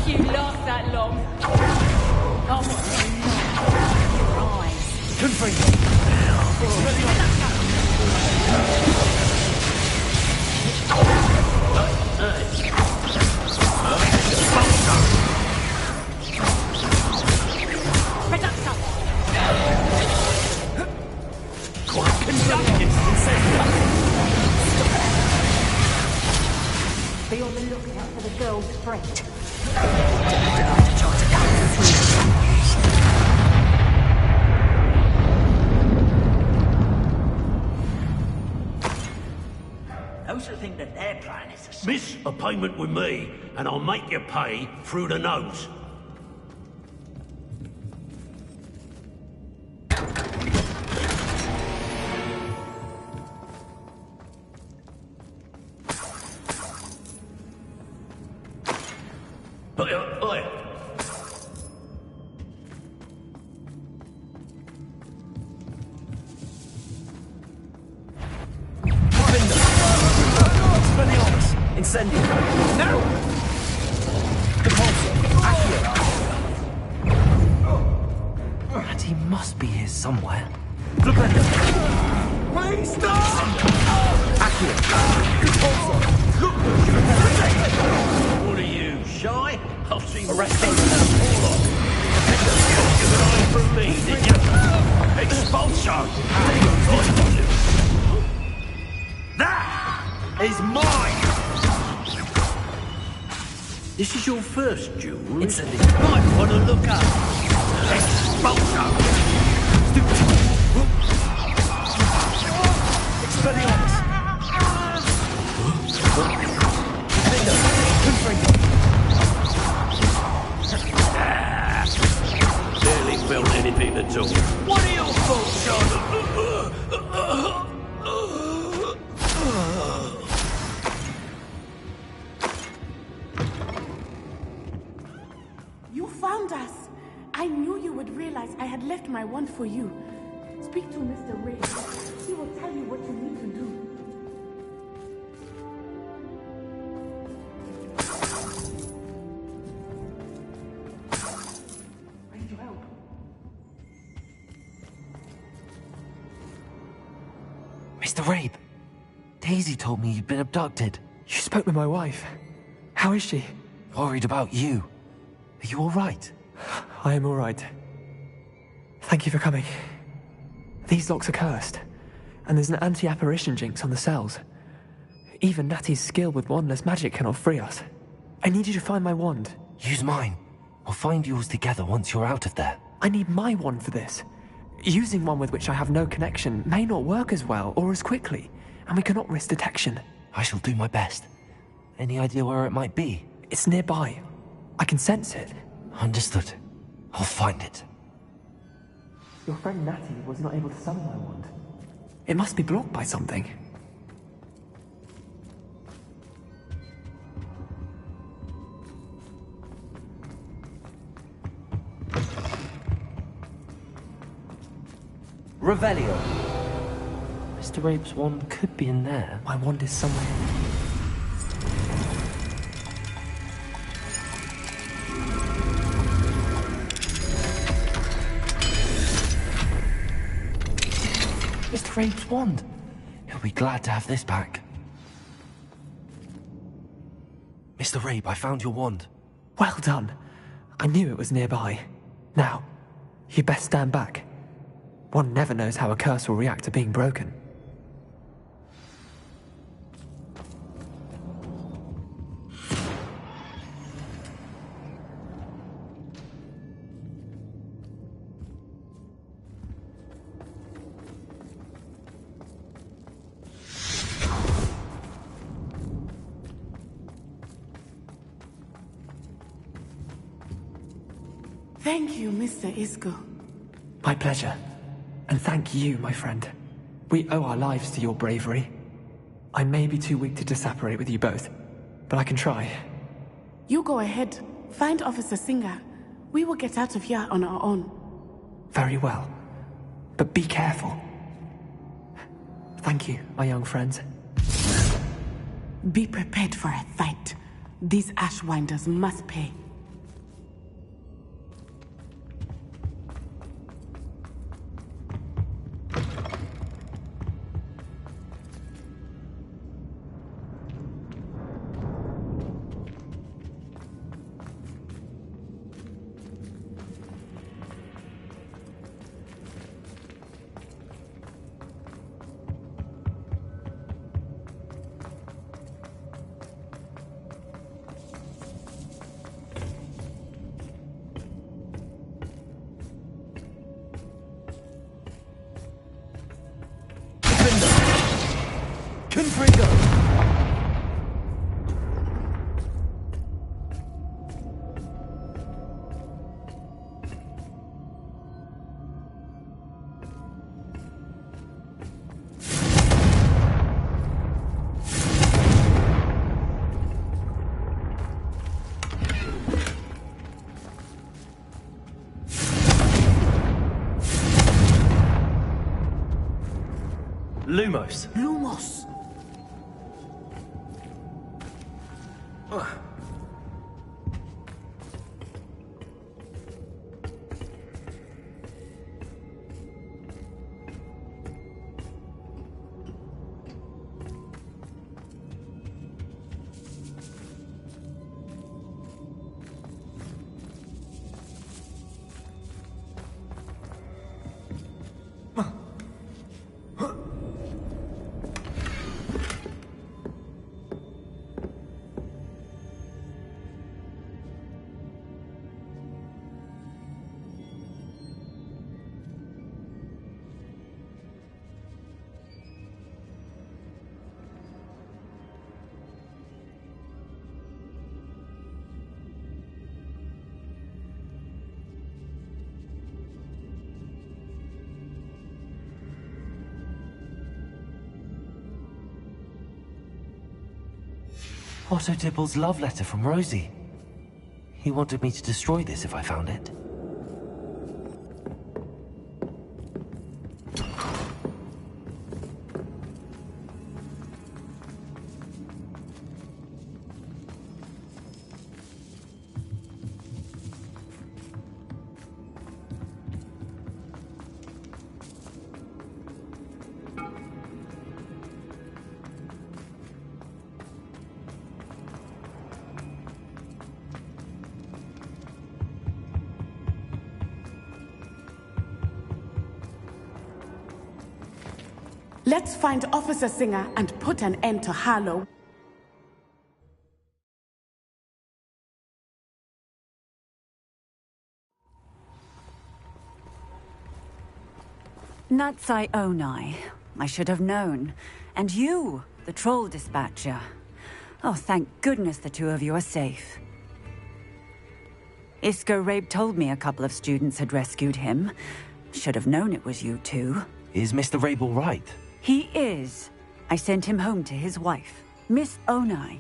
You last that long. Oh, be on the lookout for the girl's friend. Those who think that their plan is to... Miss a payment with me, and I'll make you pay through the nose. Oi. Incendio! No! Depulso! Accio! And he must be here somewhere. Flipendo! Wait, stop! Accio! Depulso! What are you, shy? I've seen Arresto! Hold on. You got an eye from me, did you? Expulso! That is mine! This is your first duel? Incendio! Might want to look up. Expulso! Expelliarmus! Defendo! Confringo! Barely felt anything at all. What are your thoughts, Charlotte? You found us. I knew you would realize I had left my wand for you. Speak to Mr. Ray. He will tell you what you need to do. Ready to help. Mr. Rabe, Daisy told me you'd been abducted. You spoke with my wife. How is she? Worried about you. Are you all right? I am all right. Thank you for coming. These locks are cursed, and there's an anti-apparition jinx on the cells. Even Natty's skill with wandless magic cannot free us. I need you to find my wand. Use mine. We'll find yours together once you're out of there. I need my wand for this. Using one with which I have no connection may not work as well or as quickly, and we cannot risk detection. I shall do my best. Any idea where it might be? It's nearby. I can sense it. Understood. I'll find it. Your friend Natty was not able to summon my wand. It must be blocked by something. Revelio! Mr. Rabe's wand could be in there. My wand is somewhere. Mr. Rabe's wand. He'll be glad to have this back. Mr. Rabe, I found your wand. Well done. I knew it was nearby. Now, you best stand back. One never knows how a curse will react to being broken. Thank you, Mr. Isco. My pleasure. And thank you, my friend. We owe our lives to your bravery. I may be too weak to disapparate with you both, but I can try. You go ahead. Find Officer Singer. We will get out of here on our own. Very well. But be careful. Thank you, my young friends. Be prepared for a fight. These Ashwinders must pay. Lumos. Lumos. Otto Dibble's love letter from Rosie. He wanted me to destroy this if I found it. Let's find Officer Singer and put an end to Harlow. Natsai Onai. I should have known. And you, the troll dispatcher. Oh, thank goodness the two of you are safe. Isco Rabe told me a couple of students had rescued him. Should have known it was you two. Is Mr. Rabe all right? He is. I sent him home to his wife. Miss Onai,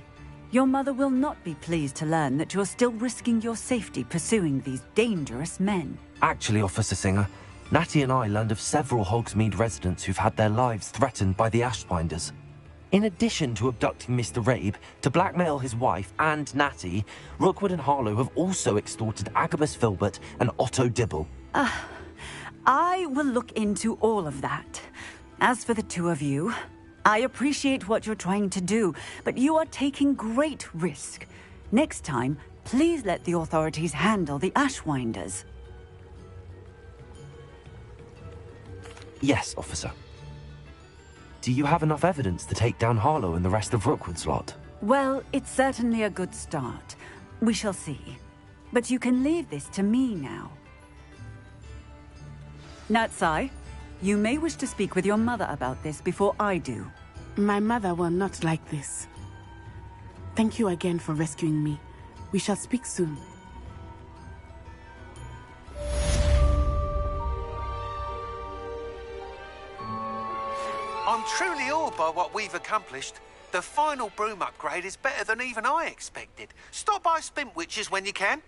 your mother will not be pleased to learn that you're still risking your safety pursuing these dangerous men. Actually, Officer Singer, Natty and I learned of several Hogsmeade residents who've had their lives threatened by the Ashbinders. In addition to abducting Mr. Rabe to blackmail his wife and Natty, Rookwood and Harlow have also extorted Agabus Filbert and Otto Dibble. I will look into all of that. As for the two of you, I appreciate what you're trying to do, but you are taking great risk. Next time, please let the authorities handle the Ashwinders. Yes, officer. Do you have enough evidence to take down Harlow and the rest of Rookwood's lot? Well, it's certainly a good start. We shall see. But you can leave this to me now. Natsai, you may wish to speak with your mother about this before I do. My mother will not like this. Thank you again for rescuing me. We shall speak soon. I'm truly awed by what we've accomplished. The final broom upgrade is better than even I expected. Stop by Spintwitches when you can.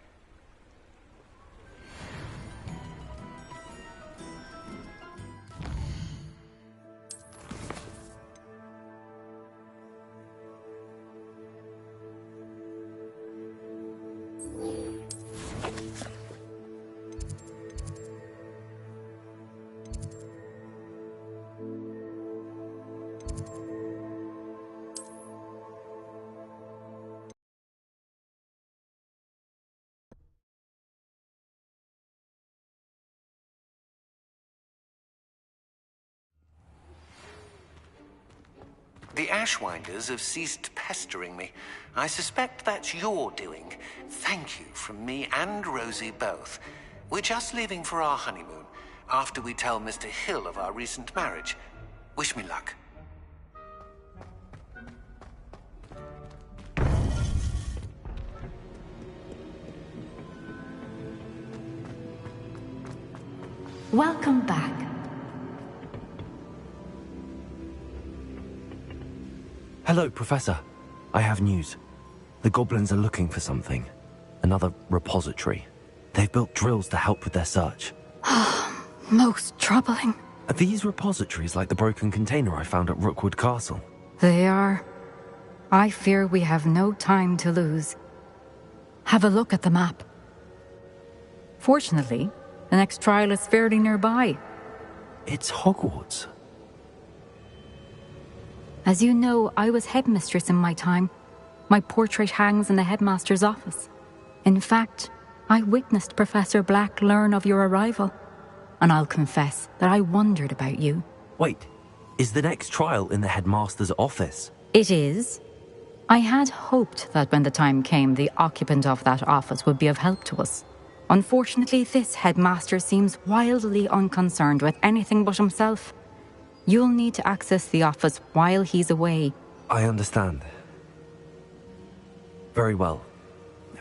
The Ashwinders have ceased pestering me. I suspect that's your doing. Thank you from me and Rosie both. We're just leaving for our honeymoon, after we tell Mr. Hill of our recent marriage. Wish me luck. Welcome back. Hello, Professor. I have news. The goblins are looking for something. Another repository. They've built drills to help with their search. Most troubling. Are these repositories like the broken container I found at Rookwood Castle? They are. I fear we have no time to lose. Have a look at the map. Fortunately, the next trial is fairly nearby. It's Hogwarts. As you know, I was headmistress in my time. My portrait hangs in the headmaster's office. In fact, I witnessed Professor Black learn of your arrival. And I'll confess that I wondered about you. Wait, is the next trial in the headmaster's office? It is. I had hoped that when the time came, the occupant of that office would be of help to us. Unfortunately, this headmaster seems wildly unconcerned with anything but himself. You'll need to access the office while he's away. I understand. Very well.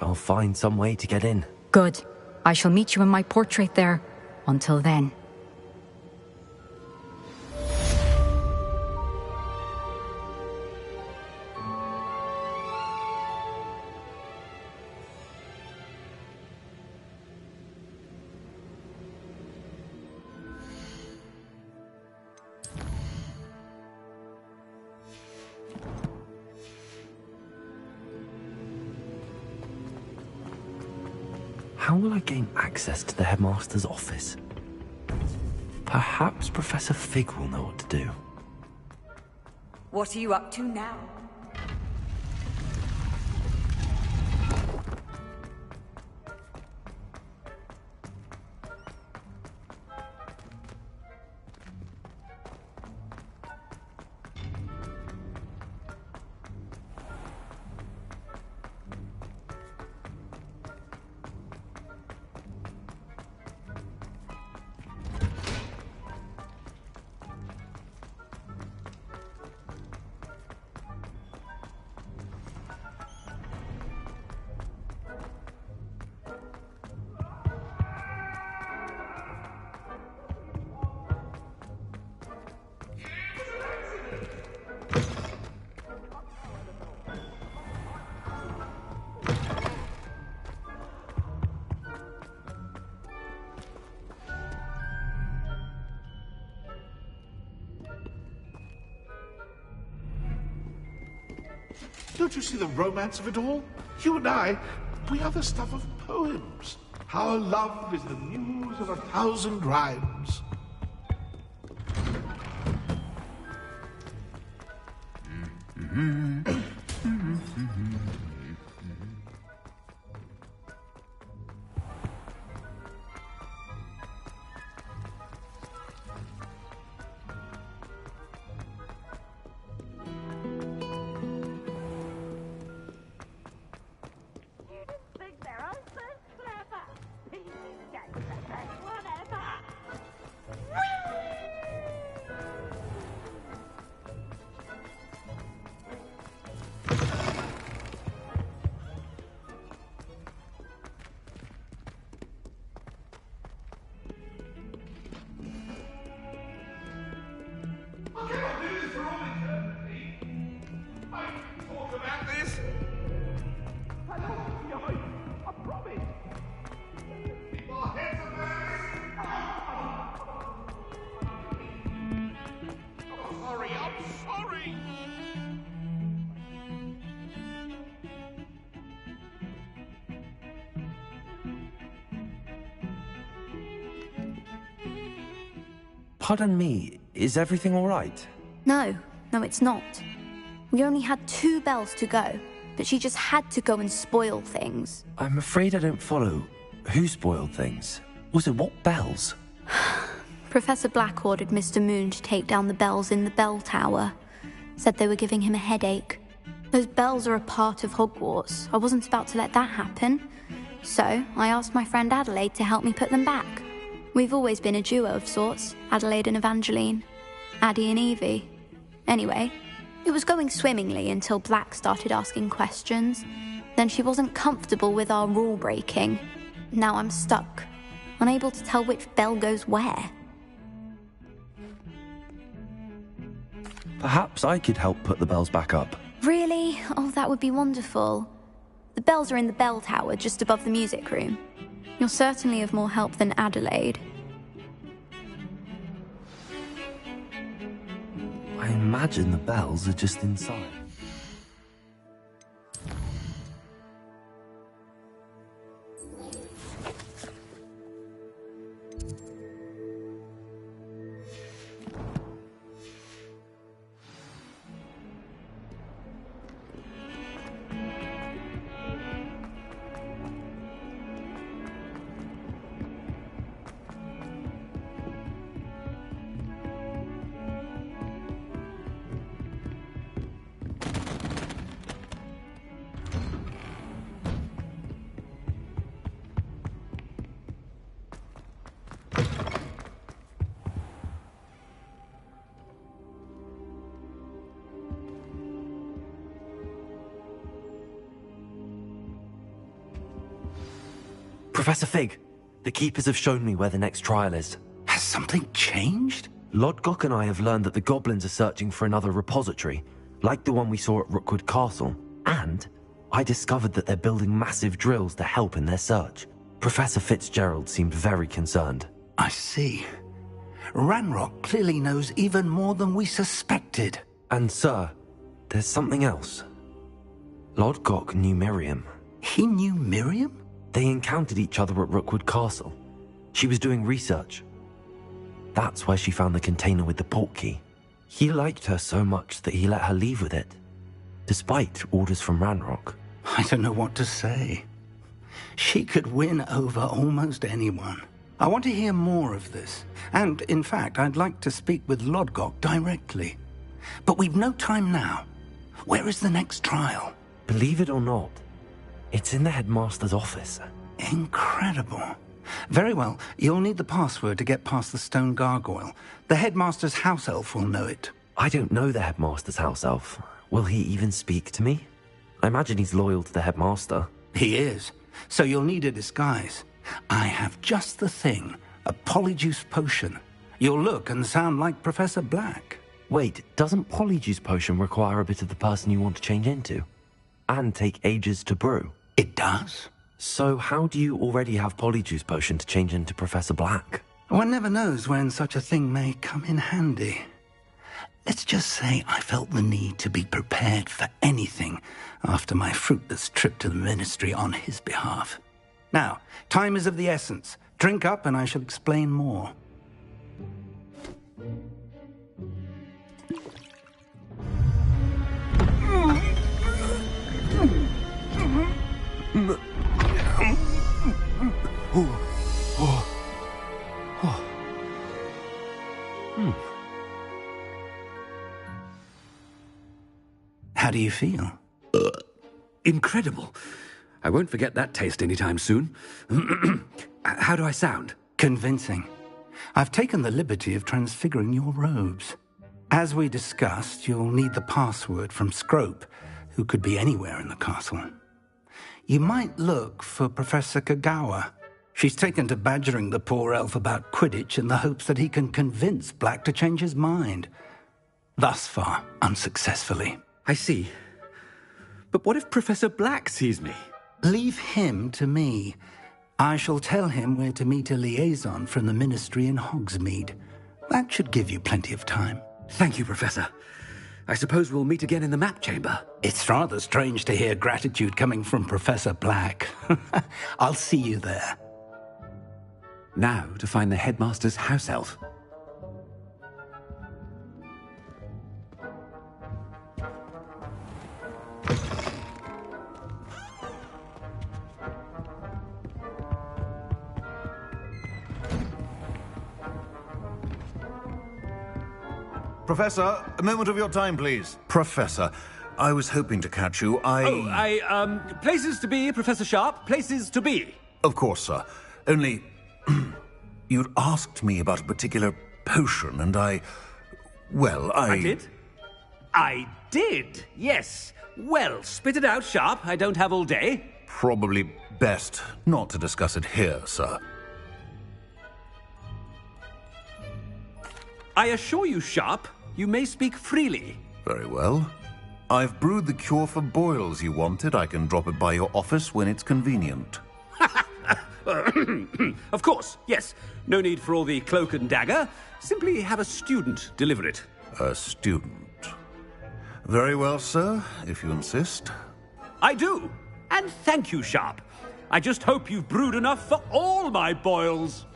I'll find some way to get in. Good. I shall meet you in my portrait there. Until then. How will I gain access to the headmaster's office? Perhaps Professor Fig will know what to do. What are you up to now? Don't you see the romance of it all? You and I, we are the stuff of poems. Our love is the muse of 1,000 rhymes. Pardon me, is everything all right? No, it's not. We only had 2 bells to go, but she just had to go and spoil things. I'm afraid I don't follow. Who spoiled things? Also, what bells? Professor Black ordered Mr. Moon to take down the bells in the bell tower. Said they were giving him a headache. Those bells are a part of Hogwarts. I wasn't about to let that happen. So, I asked my friend Adelaide to help me put them back. We've always been a duo of sorts, Adelaide and Evangeline. Addie and Evie. Anyway, it was going swimmingly until Black started asking questions. Then she wasn't comfortable with our rule breaking. Now I'm stuck, unable to tell which bell goes where. Perhaps I could help put the bells back up. Really? Oh, that would be wonderful. The bells are in the bell tower just above the music room. You're certainly of more help than Adelaide. I imagine the bells are just inside. Professor Fig, the Keepers have shown me where the next trial is. Has something changed? Lodgok and I have learned that the goblins are searching for another repository, like the one we saw at Rookwood Castle. And I discovered that they're building massive drills to help in their search. Professor Fitzgerald seemed very concerned. I see. Ranrock clearly knows even more than we suspected. And sir, there's something else. Lodgok knew Miriam. He knew Miriam? They encountered each other at Rookwood Castle. She was doing research. That's where she found the container with the portkey. He liked her so much that he let her leave with it, despite orders from Ranrock. I don't know what to say. She could win over almost anyone. I want to hear more of this. And, in fact, I'd like to speak with Lodgok directly. But we've no time now. Where is the next trial? Believe it or not, it's in the headmaster's office. Incredible. Very well, you'll need the password to get past the stone gargoyle. The headmaster's house elf will know it. I don't know the headmaster's house elf. Will he even speak to me? I imagine he's loyal to the headmaster. He is. So you'll need a disguise. I have just the thing. A polyjuice potion. You'll look and sound like Professor Black. Wait, doesn't polyjuice potion require a bit of the person you want to change into? And take ages to brew? It does. So how do you already have polyjuice potion to change into Professor Black? One never knows when such a thing may come in handy. Let's just say I felt the need to be prepared for anything after my fruitless trip to the ministry on his behalf. Now, time is of the essence. Drink up and I shall explain more. How do you feel? Incredible. I won't forget that taste anytime soon. How do I sound? Convincing. I've taken the liberty of transfiguring your robes. As we discussed, you'll need the password from Scrope, who could be anywhere in the castle. You might look for Professor Kagawa. She's taken to badgering the poor elf about Quidditch in the hopes that he can convince Black to change his mind. Thus far, unsuccessfully. I see. But what if Professor Black sees me? Leave him to me. I shall tell him where to meet a liaison from the ministry in Hogsmeade. That should give you plenty of time. Thank you, Professor. I suppose we'll meet again in the map chamber. It's rather strange to hear gratitude coming from Professor Black. I'll see you there. Now to find the headmaster's house elf. Professor, a moment of your time, please. Professor, I was hoping to catch you. Places to be, Professor Sharp. Places to be. Of course, sir. Only, you'd asked me about a particular potion, and I did? I did, yes. Well, spit it out, Sharp. I don't have all day. Probably best not to discuss it here, sir. I assure you, Sharp, you may speak freely. Very well. I've brewed the cure for boils you wanted. I can drop it by your office when it's convenient. Of course, yes. No need for all the cloak and dagger. Simply have a student deliver it. A student? Very well, sir, if you insist. I do. And thank you, Sharp. I just hope you've brewed enough for all my boils.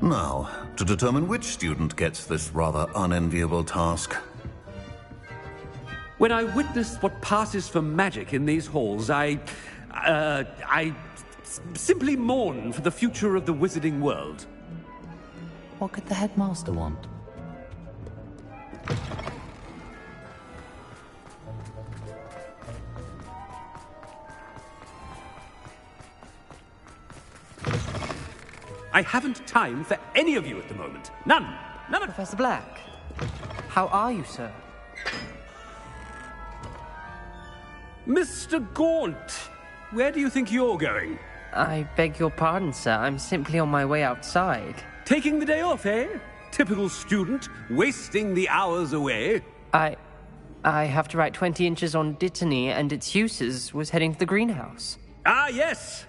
Now, to determine which student gets this rather unenviable task. When I witness what passes for magic in these halls, I simply mourn for the future of the wizarding world. What could the headmaster want? I haven't time for any of you at the moment. None. None of... Professor Black, how are you, sir? Mr. Gaunt, where do you think you're going? I beg your pardon, sir. I'm simply on my way outside. Taking the day off, eh? Typical student, wasting the hours away. I have to write 20 inches on Dittany and its uses. Was heading to the greenhouse. Ah, yes.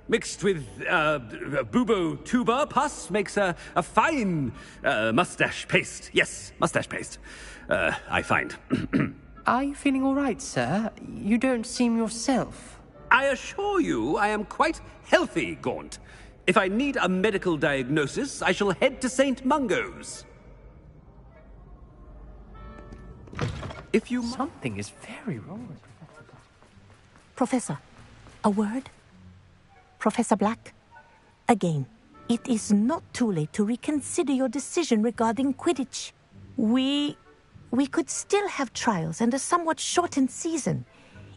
Mixed with bubo tuber pus makes a fine mustache paste. Yes, mustache paste. I find. Are you feeling all right, sir? You don't seem yourself. I assure you I am quite healthy, Gaunt. If I need a medical diagnosis, I shall head to St. Mungo's. If you... Something is very wrong. Professor, a word? Professor Black, again, it is not too late to reconsider your decision regarding Quidditch. We could still have trials and a somewhat shortened season.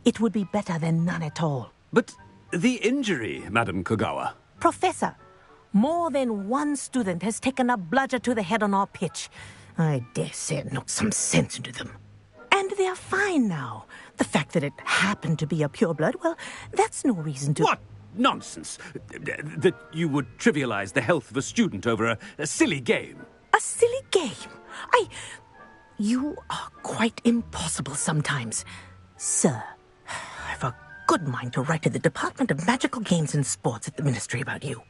It would be better than none at all. But the injury, Madam Kogawa. Professor, more than one student has taken a bludger to the head on our pitch. I dare say it knocked some sense into them. And they're fine now. The fact that it happened to be a pureblood, well, that's no reason to... What? Nonsense. That you would trivialize the health of a student over a silly game. A silly game? You are quite impossible sometimes. Sir, I've a good mind to write to the Department of Magical Games and Sports at the Ministry about you.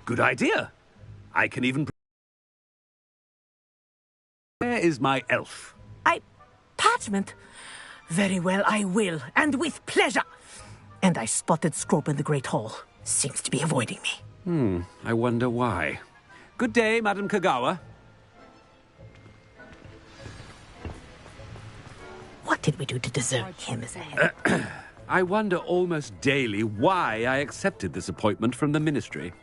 Good idea. I can even... Where is my elf? Parchment? Very well, I will, and with pleasure. And I spotted Scrope in the Great Hall. Seems to be avoiding me. I wonder why. Good day, Madam Kogawa. What did we do to deserve him as a head? I wonder almost daily why I accepted this appointment from the Ministry.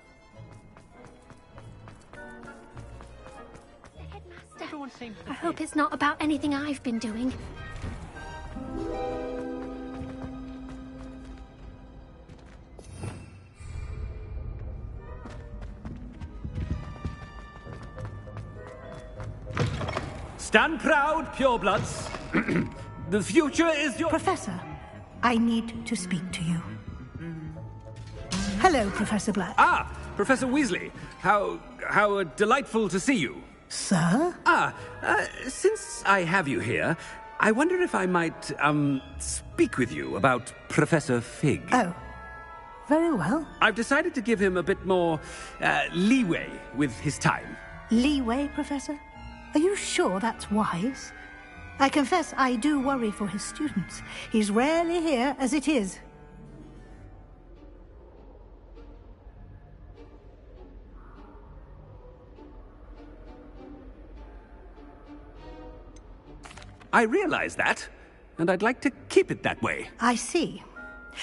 I hope it's not about anything I've been doing. Stand proud, purebloods. The future is your... Professor, I need to speak to you. Hello, Professor Black. Ah, Professor Weasley. How delightful to see you. Sir? Since I have you here, I wonder if I might, speak with you about Professor Fig. Oh, very well. I've decided to give him a bit more, leeway with his time. Leeway, Professor? Are you sure that's wise? I confess I do worry for his students. He's rarely here as it is. I realize that, and I'd like to keep it that way. I see.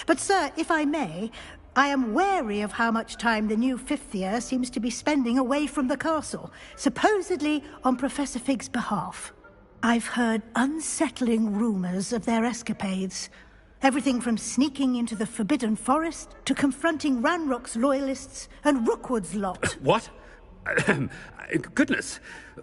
But, sir, if I may, I am wary of how much time the new fifth year seems to be spending away from the castle, supposedly on Professor Fig's behalf. I've heard unsettling rumors of their escapades. Everything from sneaking into the Forbidden Forest to confronting Ranrock's loyalists and Rookwood's lot. What? Goodness.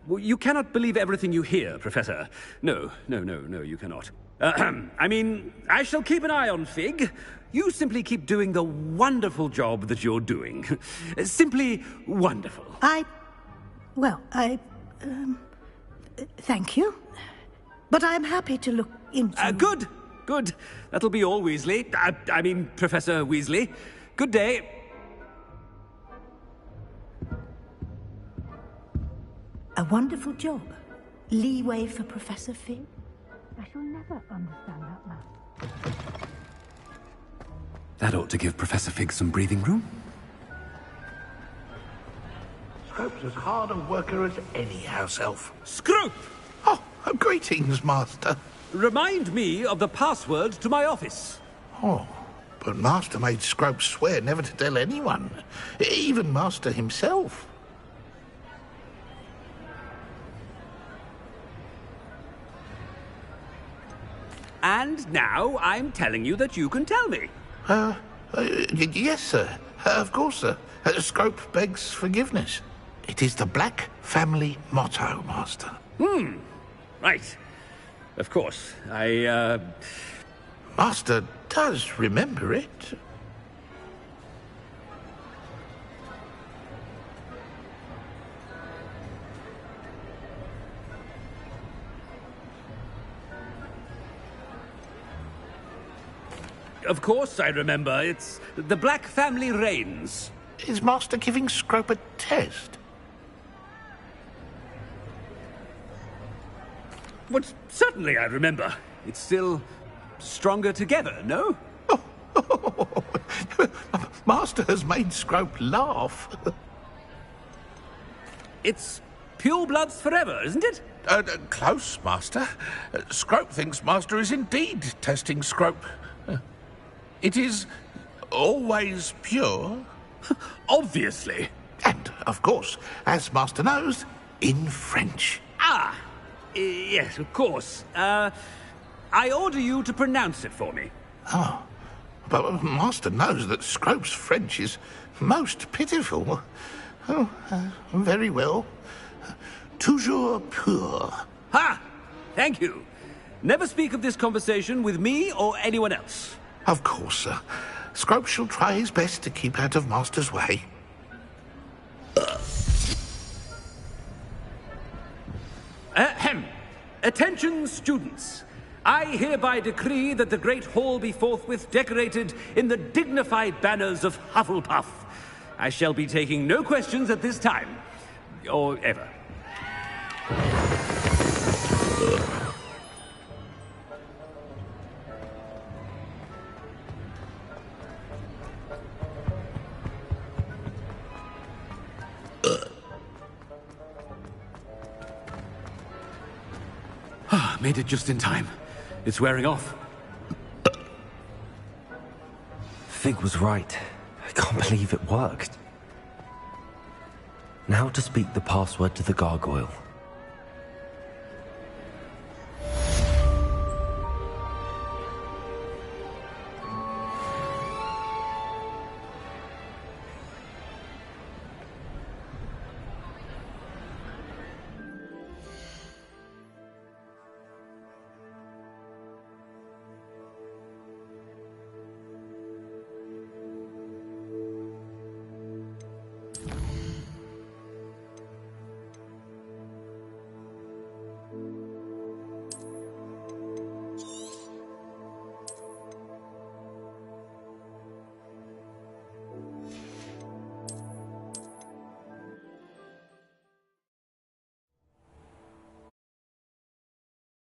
You cannot believe everything you hear, Professor. No, you cannot. I mean, I shall keep an eye on Fig. You simply keep doing the wonderful job that you're doing. Simply wonderful. Thank you. But I'm happy to look into... Good. Good. That'll be all, Weasley. I mean, Professor Weasley. Good day. A wonderful job. Leeway for Professor Fig. I shall never understand that man. That ought to give Professor Fig some breathing room. Scrope's as hard a worker as any house elf. Scrope! Oh, greetings, Master. Remind me of the password to my office. Oh, but Master made Scrope swear never to tell anyone, even Master himself. And now I'm telling you that you can tell me. Yes, sir. Of course, sir. Scrope begs forgiveness. It is the Black family motto, Master. Right. Of course. Master does remember it. Of course I remember. It's the Black family reigns. Is Master giving Scrope a test? But certainly I remember. It's still stronger together, no? Master has made Scrope laugh. It's pure bloods forever, isn't it? Close, Master. Scrope thinks Master is indeed testing Scrope. It is always pure. Obviously. And, of course, as Master knows, in French. Yes, of course. I order you to pronounce it for me. Oh, but Master knows that Scrope's French is most pitiful. Oh, very well. Toujours pur. Ha! Thank you. Never speak of this conversation with me or anyone else. Of course, sir. Scrope shall try his best to keep out of Master's way. Ahem. Attention, students. I hereby decree that the Great Hall be forthwith decorated in the dignified banners of Hufflepuff. I shall be taking no questions at this time. Or ever. Made it just in time. It's wearing off. Fig was right. I can't believe it worked. Now to speak the password to the gargoyle.